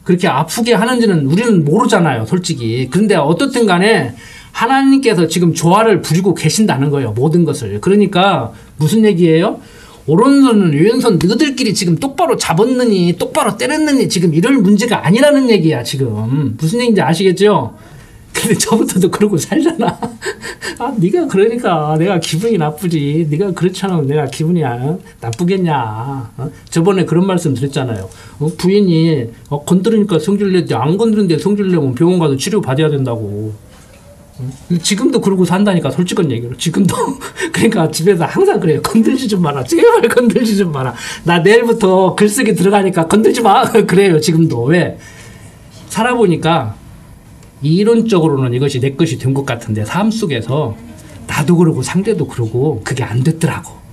그렇게 아프게 하는지는 우리는 모르잖아요, 솔직히. 그런데 어떻든 간에 하나님께서 지금 조화를 부리고 계신다는 거예요, 모든 것을. 그러니까 무슨 얘기예요? 오른손은 왼손 너희들끼리 지금 똑바로 잡았느니 똑바로 때렸느니 지금 이럴 문제가 아니라는 얘기야. 지금 무슨 얘기인지 아시겠죠? 근데 저부터도 그러고 살잖아. 아, 네가 그러니까 내가 기분이 나쁘지. 네가 그렇지 않으면 내가 기분이 나쁘겠냐. 저번에 그런 말씀 드렸잖아요. 부인이 건드리니까 성질 내지 안 건드리는데 성질 내면 병원 가서 치료 받아야 된다고. 지금도 그러고 산다니까, 솔직한 얘기로. 지금도. 그러니까 집에서 항상 그래요. 건들지 좀 마라. 제발 건들지 좀 마라. 나 내일부터 글쓰기 들어가니까 건들지 마. 그래요, 지금도. 왜? 살아보니까 이론적으로는 이것이 내 것이 된 것 같은데 삶 속에서 나도 그러고 상대도 그러고 그게 안 됐더라고.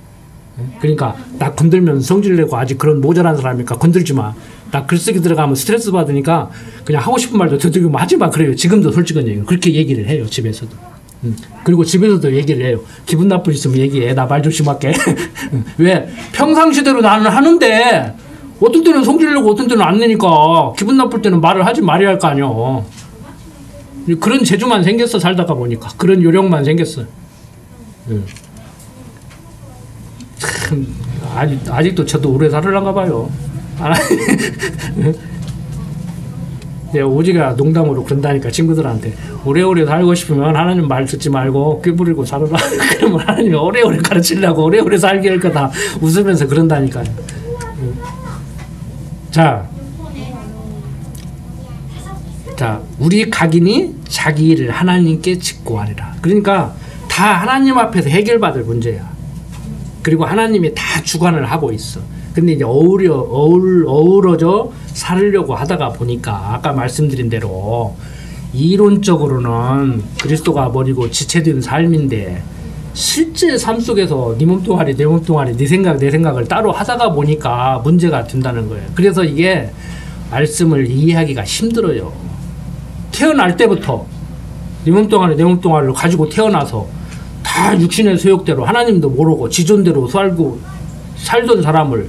그러니까 나 건들면 성질내고 아직 그런 모자란 사람이니까 건들지 마. 나 글쓰기 들어가면 스트레스 받으니까 그냥 하고 싶은 말도 되도록이면 하지 마. 그래요. 지금도 솔직한 얘기예요. 그렇게 얘기를 해요, 집에서도. 그리고 집에서도 얘기를 해요. 기분 나쁘시면 얘기해. 나 말 조심할게. 왜? 평상시대로 나는 하는데 어떤 때는 성질내고 어떤 때는 안 내니까 기분 나쁠 때는 말을 하지 말아야 할 거 아니야. 그런 재주만 생겼어, 살다가 보니까. 그런 요령만 생겼어. 참, 아직도 저도 오래 살으란가 봐요. 내가 오지가 농담으로 그런다니까, 친구들한테. 오래오래 살고 싶으면 하나님 말 듣지 말고 꾀 부리고 살아라. 그러면 하나님이 오래오래 가르치려고 오래오래 살게 할 거다. 웃으면서 그런다니까요. 자, 우리 각인이 자기 일을 하나님께 짓고 하리라. 그러니까 다 하나님 앞에서 해결받을 문제야. 그리고 하나님이 다 주관을 하고 있어. 근데 이제 어우러져 살려고 하다가 보니까 아까 말씀드린 대로 이론적으로는 그리스도가 머리고 지체된 삶인데 실제 삶 속에서 네 몸뚱아리 내 몸뚱아리 네 생각 내 생각을 따로 하다가 보니까 문제가 된다는 거예요. 그래서 이게 말씀을 이해하기가 힘들어요. 태어날 때부터 네 몸뚱아리 내 몸뚱아리를 가지고 태어나서 다 육신의 소욕대로 하나님도 모르고 지존대로 살던 사람을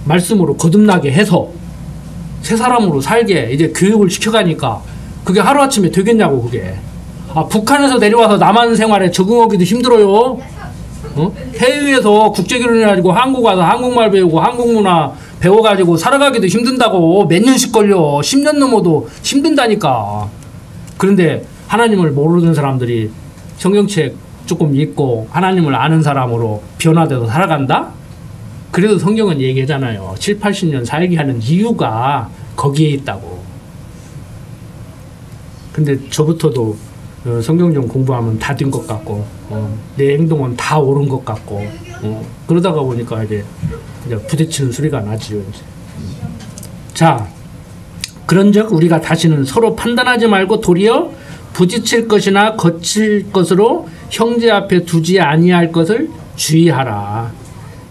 말씀으로 거듭나게 해서 새 사람으로 살게 이제 교육을 시켜가니까 그게 하루아침에 되겠냐고. 그게 북한에서 내려와서 남한 생활에 적응하기도 힘들어요. 해외에서 국제결혼해가지고 한국 와서 한국말 배우고 한국 문화 배워가지고 살아가기도 힘든다고. 몇 년씩 걸려. 10년 넘어도 힘든다니까. 그런데 하나님을 모르는 사람들이 성경책 조금 읽고 하나님을 아는 사람으로 변화돼서 살아간다? 그래도 성경은 얘기하잖아요. 7, 80년 살게 하는 이유가 거기에 있다고. 근데 저부터도 성경 좀 공부하면 다 된 것 같고 내 행동은 다 옳은 것 같고 그러다가 보니까 이제 부딪히는 소리가 나지요. 이제. 자, 그런즉 우리가 다시는 서로 판단하지 말고 도리어 부딪힐 것이나 거칠 것으로 형제 앞에 두지 아니할 것을 주의하라.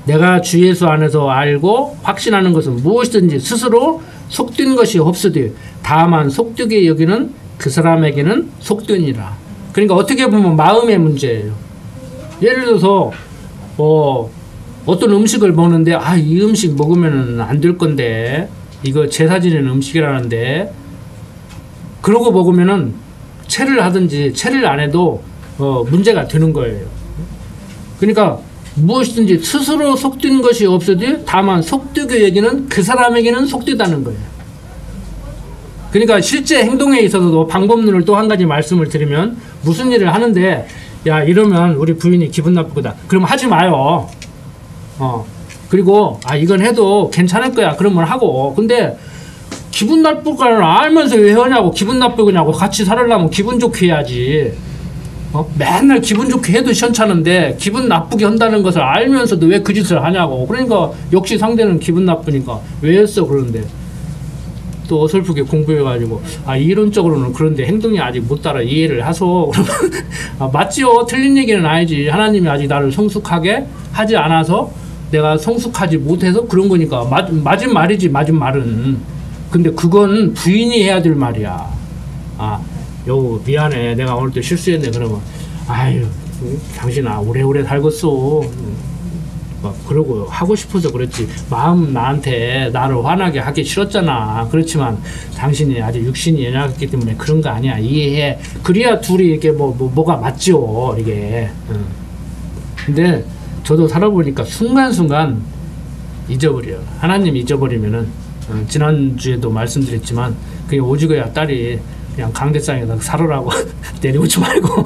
내가 주 예수 안에서 알고 확신하는 것은 무엇이든지 스스로 속된 것이 없으되 다만 속되게 여기는 그 사람에게는 속되니라. 그러니까 어떻게 보면 마음의 문제예요. 예를 들어서 어떤 음식을 먹는데 이 음식 먹으면 안 될 건데 이거 제사 지내는 음식이라는데 그러고 먹으면은 체를 하든지 체를 안 해도 문제가 되는 거예요. 그러니까 무엇이든지 스스로 속된 것이 없으되 다만 속되게 여기는 그 사람에게는 속되다는 거예요. 그러니까 실제 행동에 있어서도 방법론을 또 한 가지 말씀을 드리면 무슨 일을 하는데 야 이러면 우리 부인이 기분 나쁠 거다. 그럼 하지 마요. 그리고 이건 해도 괜찮을 거야. 그러면 하고. 근데 기분 나쁠 거는 알면서 왜 하냐고. 기분 나쁘냐고. 같이 살려면 기분 좋게 해야지. 맨날 기분 좋게 해도 시원찮은데 기분 나쁘게 한다는 것을 알면서도 왜 그 짓을 하냐고. 그러니까 역시 상대는 기분 나쁘니까 왜 했어 그러는데 또 어설프게 공부해가지고 이론적으로는 그런데 행동이 아직 못 따라 이해를 하소. 그러면 맞지요. 틀린 얘기는 아니지. 하나님이 아직 나를 성숙하게 하지 않아서 내가 성숙하지 못해서 그런 거니까 맞은 말이지. 맞은 말은. 근데 그건 부인이 해야 될 말이야. 여보 미안해. 내가 오늘 또 실수했네. 그러면 아유 당신아 오래오래 살겠어. 그러고 하고 싶어서 그랬지. 마음 나한테 나를 화나게 하기 싫었잖아. 그렇지만 당신이 아직 육신이 연약했기 때문에 그런 거 아니야. 이해해. 그래야 둘이 이렇게 뭐가 맞죠. 이게. 근데 저도 살아보니까 순간순간 잊어버려요. 하나님 잊어버리면은 지난주에도 말씀드렸지만 그게 오지고야 딸이 그냥 강대상에다 살으라고 내려오지 말고.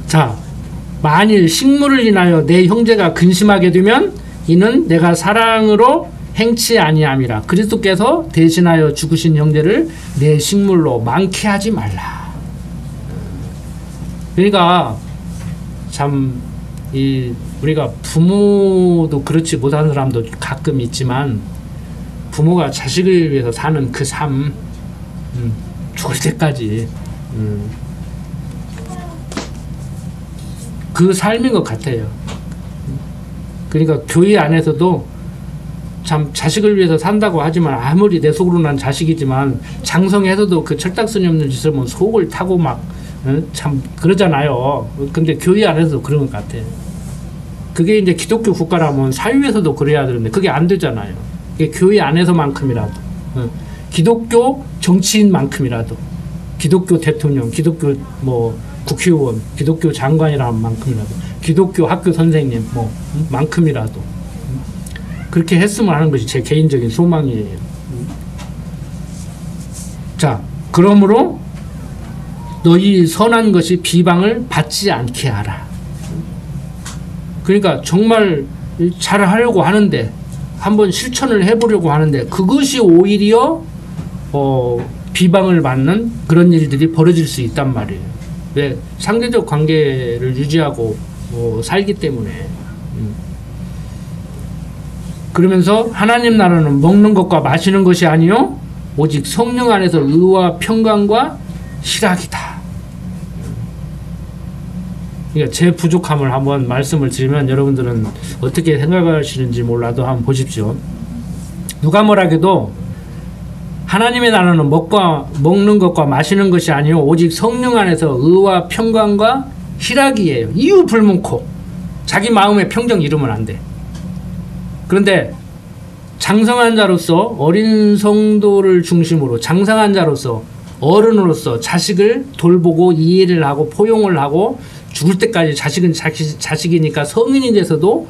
자, 만일 식물을 인하여 내 형제가 근심하게 되면 이는 내가 사랑으로 행치 아니함이라. 그리스도께서 대신하여 죽으신 형제를 내 식물로 많게 하지 말라. 그러니까 참 우리가 부모도 그렇지 못한 사람도 가끔 있지만 부모가 자식을 위해서 사는 그 삶 죽을 때까지 그 삶인 것 같아요. 그러니까 교회 안에서도 참 자식을 위해서 산다고 하지만 아무리 내 속으로 난 자식이지만 장성에서도 그 철딱서니 없는 짓을 뭐 속을 타고 막 참 그러잖아요. 근데 교회 안에서도 그런 것 같아요. 그게 이제 기독교 국가라면 사회에서도 그래야 되는데 그게 안 되잖아요. 그게 교회 안에서만큼이라도 기독교 정치인만큼이라도 기독교 대통령, 기독교 국회의원, 기독교 장관이라는 만큼이라도 기독교 학교 선생님 만큼이라도 그렇게 했으면 하는 것이 제 개인적인 소망이에요. 자, 그러므로 너희 선한 것이 비방을 받지 않게 하라. 그러니까 정말 잘 하려고 하는데 한번 실천을 해보려고 하는데 그것이 오히려 비방을 받는 그런 일들이 벌어질 수 있단 말이에요. 왜? 상대적 관계를 유지하고 살기 때문에. 그러면서 하나님 나라는 먹는 것과 마시는 것이 아니요 오직 성령 안에서 의와 평강과 희락이다. 그러니까 제 부족함을 한번 말씀을 드리면 여러분들은 어떻게 생각하시는지 몰라도 한번 보십시오. 누가 뭐라해도 하나님의 나라는 먹는 것과 마시는 것이 아니요 오직 성령 안에서 의와 평강과 희락이에요. 이유 불문코 자기 마음의 평정 잃으면 안 돼. 그런데 장성한 자로서 어린 성도를 중심으로 장성한 자로서 어른으로서 자식을 돌보고 이해를 하고 포용을 하고 죽을 때까지 자식은 자식이니까 성인이 돼서도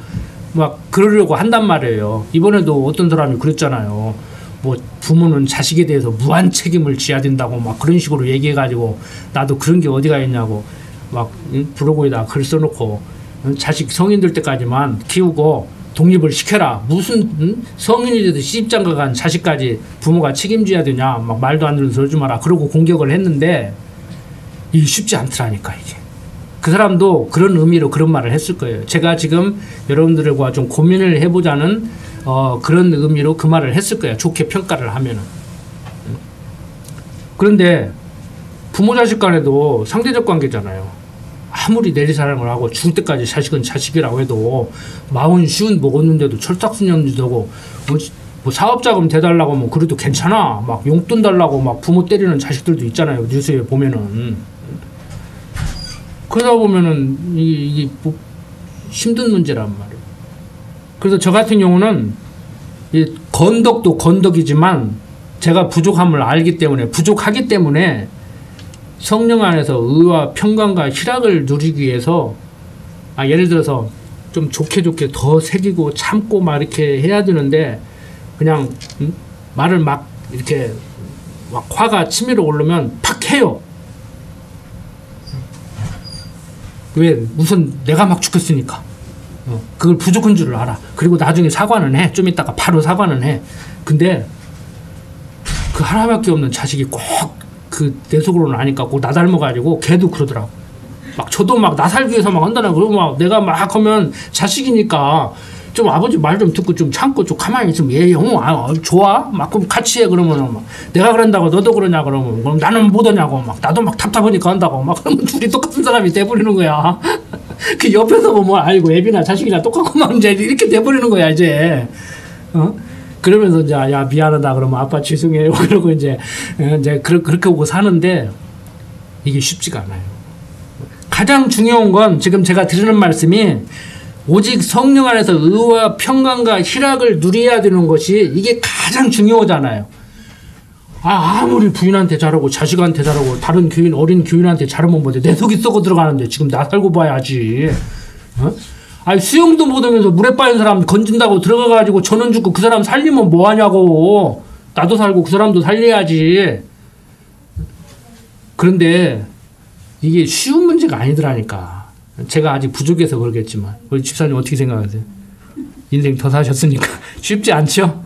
막 그러려고 한단 말이에요. 이번에도 어떤 사람이 그랬잖아요. 뭐 부모는 자식에 대해서 무한 책임을 져야 된다고 막 그런 식으로 얘기해가지고 나도 그런 게 어디가 있냐고 막 블로그에다 글 써놓고 자식 성인 될 때까지만 키우고 독립을 시켜라. 무슨 성인이 돼도 시집장가 간 자식까지 부모가 책임져야 되냐. 막 말도 안 되는 소리 좀 마라. 그러고 공격을 했는데 이게 쉽지 않더라니까 이게. 그 사람도 그런 의미로 그런 말을 했을 거예요. 제가 지금 여러분들과 좀 고민을 해보자는 그런 의미로 그 말을 했을 거예요. 좋게 평가를 하면은. 그런데 부모 자식 간에도 상대적 관계잖아요. 아무리 내리사랑을 하고 죽을 때까지 자식은 자식이라고 해도 40 먹었는데도 철딱선녀도 되고 뭐 사업자금 대달라고 뭐 그래도 괜찮아. 막 용돈 달라고 막 부모 때리는 자식들도 있잖아요. 뉴스에 보면은. 그러다 보면은 이게 뭐 힘든 문제란 말이에요. 그래서 저 같은 경우는 이 건덕도 건덕이지만 제가 부족하기 때문에 성령 안에서 의와 평강과 희락을 누리기 위해서 예를 들어서 좀 좋게 더 새기고 참고 막 이렇게 해야 되는데 그냥 말을 막 이렇게 막 화가 치밀어 오르면 팍 해요. 왜? 우선 내가 막 죽겠으니까. 그걸 부족한 줄을 알아. 그리고 나중에 사과는 해. 좀 있다가 바로 사과는 해. 근데 그 하나밖에 없는 자식이 꼭 그 내 속으로는 아니까 꼭 나 닮아가지고 걔도 그러더라고. 막 저도 막 나 살기 위해서 막 한다나 그러고 막 내가 막 하면 자식이니까 좀 아버지 말 좀 듣고 좀 참고 좀 가만히 있으면 얘 좋아? 막 그럼 같이 해 그러면은 막 내가 그런다고 너도 그러냐 그러면 그럼 나는 못 하냐고 막 나도 막 답답하니까 한다고 막 그러면 둘이 똑같은 사람이 돼버리는 거야. 그 옆에서 보면 알고 애비나 자식이나 똑같고 막 이제 이렇게 돼버리는 거야 이제. 그러면서 이제 야 미안하다 그러면 아빠 죄송해요 그러고 이제 그렇게 오고 사는데 이게 쉽지가 않아요. 가장 중요한 건 지금 제가 드리는 말씀이 오직 성령 안에서 의와 평강과 희락을 누려야 되는 것이 이게 가장 중요하잖아요. 아무리 부인한테 잘하고 자식한테 잘하고 다른 교인 어린 교인한테 잘하면 뭐돼. 내 속이 썩어 들어가는데 지금 나 살고 봐야지. 수영도 못하면서 물에 빠진 사람 건진다고 들어가가지고 전원 죽고 그 사람 살리면 뭐하냐고. 나도 살고 그 사람도 살려야지. 그런데 이게 쉬운 문제가 아니더라니까. 제가 아직 부족해서 그러겠지만 우리 집사님 어떻게 생각하세요? 인생 더 사셨으니까 쉽지 않죠?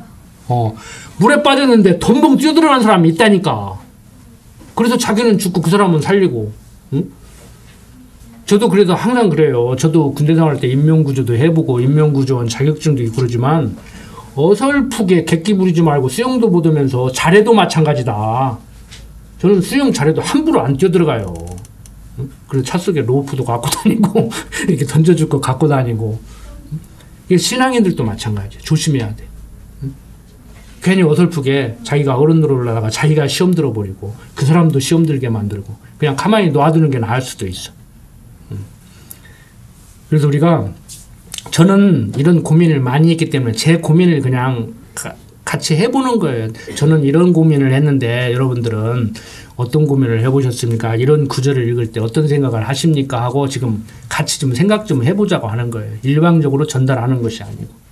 물에 빠졌는데 덤벙 뛰어들어가는 사람이 있다니까. 그래서 자기는 죽고 그 사람은 살리고. 응? 저도 그래도 항상 그래요. 저도 군대 생활할 때 인명구조도 해보고 인명구조원 자격증도 있고 그러지만 어설프게 객기 부리지 말고 수영도 못하면서 잘해도 마찬가지다. 저는 수영 잘해도 함부로 안 뛰어들어가요. 그래서 차 속에 로프도 갖고 다니고 이렇게 던져줄 거 갖고 다니고. 이게 신앙인들도 마찬가지예요. 조심해야 돼. 괜히 어설프게 자기가 어른 노릇하다가 자기가 시험 들어버리고 그 사람도 시험 들게 만들고 그냥 가만히 놔두는 게 나을 수도 있어. 그래서 저는 이런 고민을 많이 했기 때문에 제 고민을 그냥 같이 해보는 거예요. 저는 이런 고민을 했는데 여러분들은 어떤 고민을 해보셨습니까? 이런 구절을 읽을 때 어떤 생각을 하십니까? 하고 지금 같이 좀 생각 좀 해보자고 하는 거예요. 일방적으로 전달하는 것이 아니고.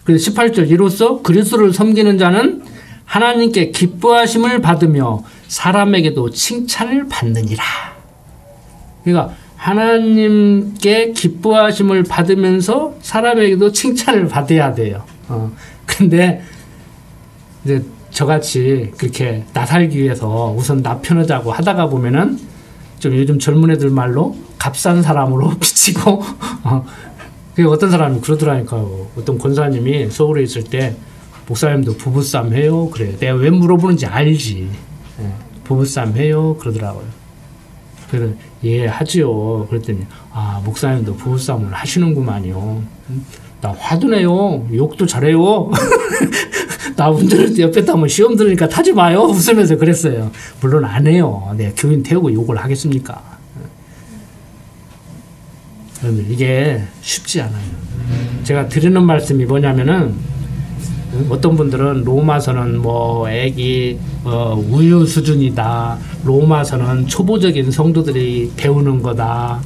그래서 18절 이로써 그리스도를 섬기는 자는 하나님께 기뻐하심을 받으며 사람에게도 칭찬을 받느니라. 그러니까 하나님께 기뻐하심을 받으면서 사람에게도 칭찬을 받아야 돼요. 근데 이제 저같이 그렇게 나 살기 위해서 우선 나 편하자고 하다가 보면은 좀 요즘 젊은 애들 말로 값싼 사람으로 비치고 어떤 사람이 그러더라니까요. 어떤 권사님이 서울에 있을 때 목사님도 부부싸움 해요? 그래. 내가 왜 물어보는지 알지. 부부싸움 해요? 그러더라고요. 그래서 예 하지요. 그랬더니 목사님도 부부싸움을 하시는구만요. 나 화도 내요. 욕도 잘해요. 나 운전할 때 옆에 타면 시험 들으니까 타지 마요. 웃으면서 그랬어요. 물론 안 해요. 네, 교인 태우고 욕을 하겠습니까? 여러분 이게 쉽지 않아요. 제가 드리는 말씀이 뭐냐면은 어떤 분들은 로마서는 뭐 애기 우유 수준이다. 로마서는 초보적인 성도들이 배우는 거다.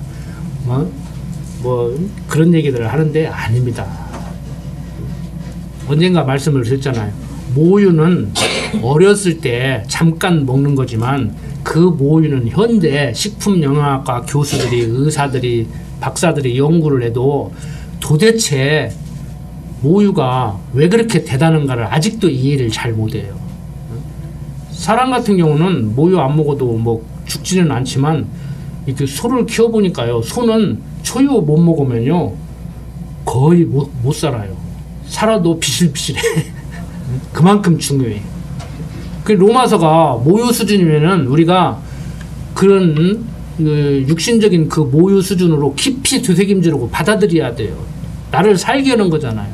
뭐 그런 얘기들을 하는데 아닙니다. 언젠가 말씀을 드렸잖아요. 모유는 어렸을 때 잠깐 먹는 거지만 그 모유는 현대 식품영양학과 교수들이, 의사들이, 박사들이 연구를 해도 도대체 모유가 왜 그렇게 대단한가를 아직도 이해를 잘 못해요. 사람 같은 경우는 모유 안 먹어도 뭐 죽지는 않지만 이렇게 소를 키워보니까요, 소는 초유 못 먹으면요 거의 못 살아요. 살아도 비실비실해. 그만큼 중요해. 그 로마서가 모유 수준이면은 우리가 그런 그 육신적인 그 모유 수준으로 깊이 되새김질하고 받아들여야 돼요. 나를 살게 하는 거잖아요.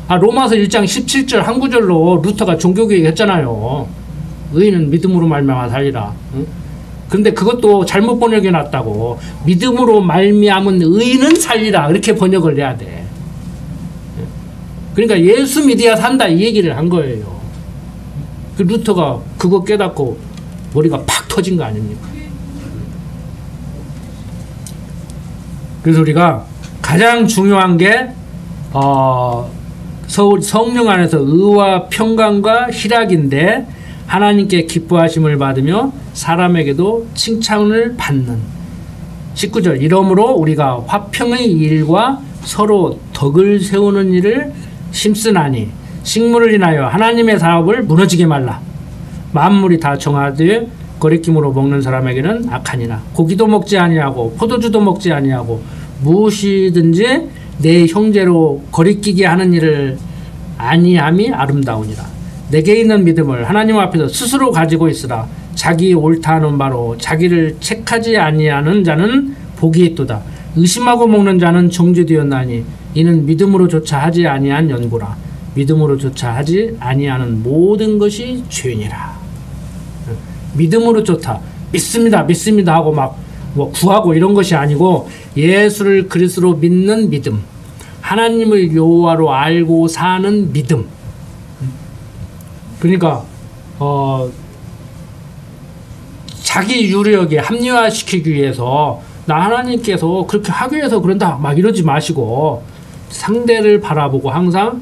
로마서 1장 17절 한 구절로 루터가 종교개혁 했잖아요. 의인은 믿음으로 말미암아 살리라. 응? 근데 그것도 잘못 번역해 놨다고. 믿음으로 말미암은 의인은 살리라. 이렇게 번역을 해야 돼. 그러니까 예수 믿어야 산다 이 얘기를 한 거예요. 그 루터가 그거 깨닫고 머리가 팍 터진 거 아닙니까? 그래서 우리가 가장 중요한 게 성령 안에서 의와 평강과 희락인데 하나님께 기뻐하심을 받으며 사람에게도 칭찬을 받는 19절 이러므로 우리가 화평의 일과 서로 덕을 세우는 일을 심쓰나니 식물을 인하여 하나님의 사업을 무너지게 말라. 만물이 다 정하되 거리낌으로 먹는 사람에게는 악하니라. 고기도 먹지 아니하고 포도주도 먹지 아니하고 무엇이든지 내 형제로 거리끼게 하는 일을 아니함이 아름다우니라. 내게 있는 믿음을 하나님 앞에서 스스로 가지고 있으라. 자기 옳다 하는 바로 자기를 책하지 아니하는 자는 복이 있도다. 의심하고 먹는 자는 정죄되었나니 이는 믿음으로조차 하지 아니한 연고라. 믿음으로조차 하지 아니하는 모든 것이 죄니라. 믿음으로 좋다. 믿습니다 하고 막 뭐 구하고 이런 것이 아니고 예수를 그리스도로 믿는 믿음, 하나님을 여호와로 알고 사는 믿음. 그러니까 자기 유력에 합리화시키기 위해서 나 하나님께서 그렇게 하기 위해서 그런다 막 이러지 마시고 상대를 바라보고 항상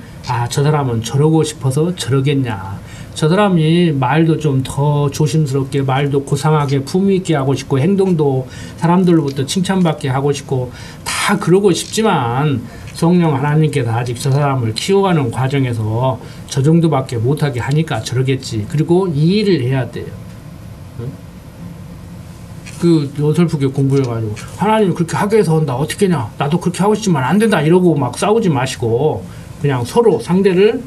저 사람은 저러고 싶어서 저러겠냐, 저 사람이 말도 좀 더 조심스럽게, 말도 고상하게 품위 있게 하고 싶고 행동도 사람들로부터 칭찬받게 하고 싶고 다 그러고 싶지만 성령 하나님께서 아직 저 사람을 키워가는 과정에서 저 정도밖에 못하게 하니까 저러겠지. 그리고 이 일을 해야 돼요. 그 어설프게 공부해가지고 하나님이 그렇게 하게 해서 한다 어떻게냐, 나도 그렇게 하고 싶지만 안 된다 이러고 막 싸우지 마시고 그냥 서로 상대를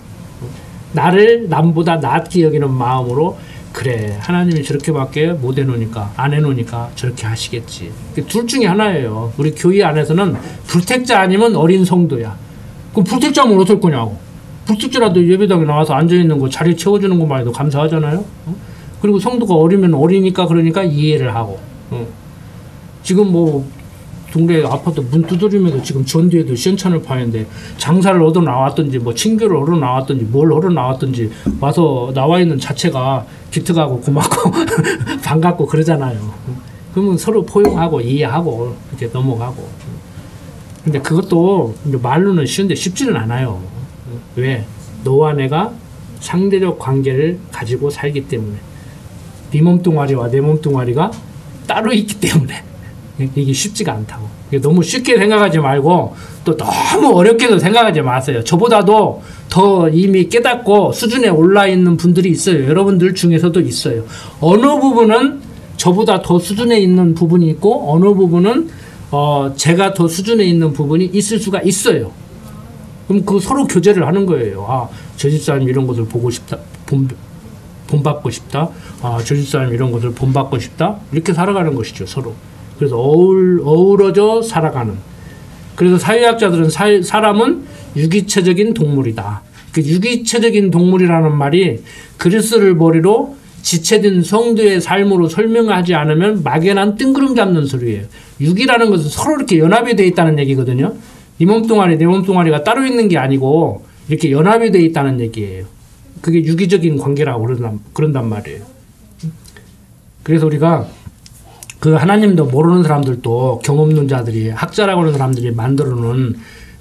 나를 남보다 낫게 여기는 마음으로 그래 하나님이 저렇게밖에 못 해놓으니까 안 해놓으니까 저렇게 하시겠지. 둘 중에 하나예요. 우리 교회 안에서는 불택자 아니면 어린 성도야. 그럼 불택자면 어떨 거냐고. 불택자라도 예배당에 나와서 앉아있는 거 자리 채워주는 것만 해도 감사하잖아요. 그리고 성도가 어리면 어리니까 그러니까 이해를 하고. 지금 뭐 동네 아파트 문 두드리면서 지금 전뒤에도 시원찮을 파는데 장사를 얻어 나왔든지 뭐 친교를 얻어 나왔든지 뭘 얻어 나왔든지 와서 나와 있는 자체가 기특하고 고맙고 반갑고 그러잖아요. 그러면 서로 포용하고 이해하고 이렇게 넘어가고. 근데 그것도 말로는 쉬운데 쉽지는 않아요. 왜? 너와 내가 상대적 관계를 가지고 살기 때문에. 네 몸뚱아리와 내 몸뚱아리가 따로 있기 때문에 이게 쉽지가 않다고. 너무 쉽게 생각하지 말고 또 너무 어렵게도 생각하지 마세요. 저보다도 더 이미 깨닫고 수준에 올라 있는 분들이 있어요. 여러분들 중에서도 있어요. 어느 부분은 저보다 더 수준에 있는 부분이 있고 어느 부분은 제가 더 수준에 있는 부분이 있을 수가 있어요. 그럼 그 서로 교제를 하는 거예요. 저 집사님 이런 것을 보고 싶다. 본받고 싶다. 저 집사님 이런 것을 본받고 싶다. 이렇게 살아가는 것이죠, 서로. 그래서 어우러져 살아가는. 그래서 사회학자들은 사람은 유기체적인 동물이다. 그 유기체적인 동물이라는 말이 그리스도를 머리로 지체된 성도의 삶으로 설명하지 않으면 막연한 뜬구름 잡는 소리예요. 육이라는 것은 서로 이렇게 연합이 되어 있다는 얘기거든요. 이 몸뚱아리, 내 몸뚱아리가 따로 있는 게 아니고 이렇게 연합이 되어 있다는 얘기예요. 그게 유기적인 관계라고 그런단 말이에요. 그래서 우리가 그 하나님도 모르는 사람들도 경험 없는 자들이 학자라고 하는 사람들이 만들어 놓은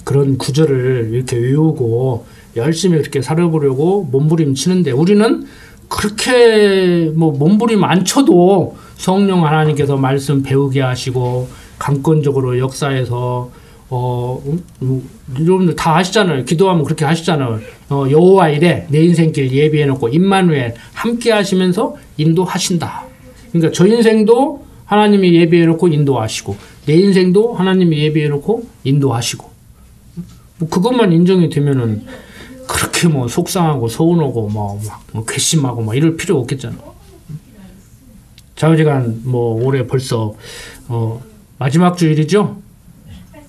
그런 구절을 이렇게 외우고 열심히 그렇게 살아보려고 몸부림치는데 우리는 그렇게 뭐 몸부림 안 쳐도 성령 하나님께서 말씀 배우게 하시고 강권적으로 역사에서 여러분들 다 아시잖아요. 기도하면 그렇게 하시잖아요. 여호와 이래 내 인생길 예비해놓고 임마누엘 함께 하시면서 인도하신다. 그러니까 저 인생도 하나님이 예비해놓고 인도하시고 내 인생도 하나님이 예비해놓고 인도하시고 뭐 그것만 인정이 되면은 그렇게 뭐 속상하고 서운하고 뭐 괘씸하고 막 이럴 필요 없겠잖아. 자우지간 뭐 올해 벌써 마지막 주일이죠.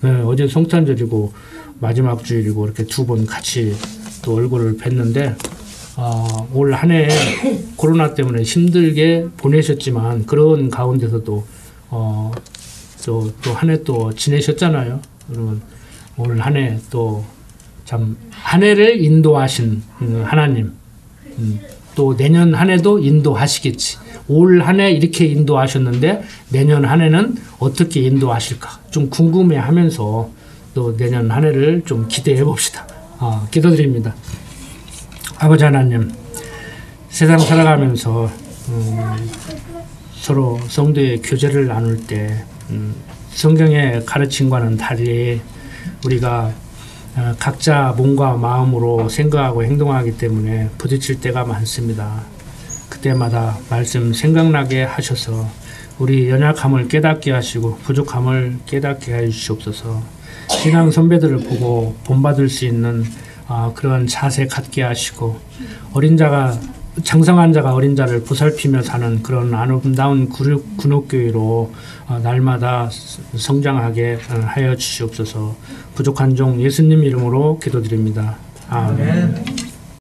네, 어제 성탄절이고 마지막 주일이고 이렇게 두 번 같이 또 얼굴을 뵀는데 올 한 해 코로나 때문에 힘들게 보내셨지만 그런 가운데서도 또 한 해 또 지내셨잖아요. 그러면 올 한 해 또 참 한 해를 인도하신 하나님 또 내년 한 해도 인도하시겠지. 올 한 해 이렇게 인도하셨는데 내년 한 해는 어떻게 인도하실까 좀 궁금해하면서 또 내년 한 해를 좀 기대해 봅시다. 기도드립니다. 아버지 하나님, 세상 살아가면서 서로 성도의 교제를 나눌 때 성경의 가르침과는 달리 우리가 각자 몸과 마음으로 생각하고 행동하기 때문에 부딪힐 때가 많습니다. 그때마다 말씀 생각나게 하셔서 우리 연약함을 깨닫게 하시고 부족함을 깨닫게 해주시옵소서. 신앙 선배들을 보고 본받을 수 있는 그런 자세 갖게 하시고 어린 자가 장성한 자가 어린 자를 보살피며 사는 그런 아름다운 군옥교회로 날마다 성장하게 하여 주시옵소서. 부족한 종 예수님 이름으로 기도드립니다. 아멘.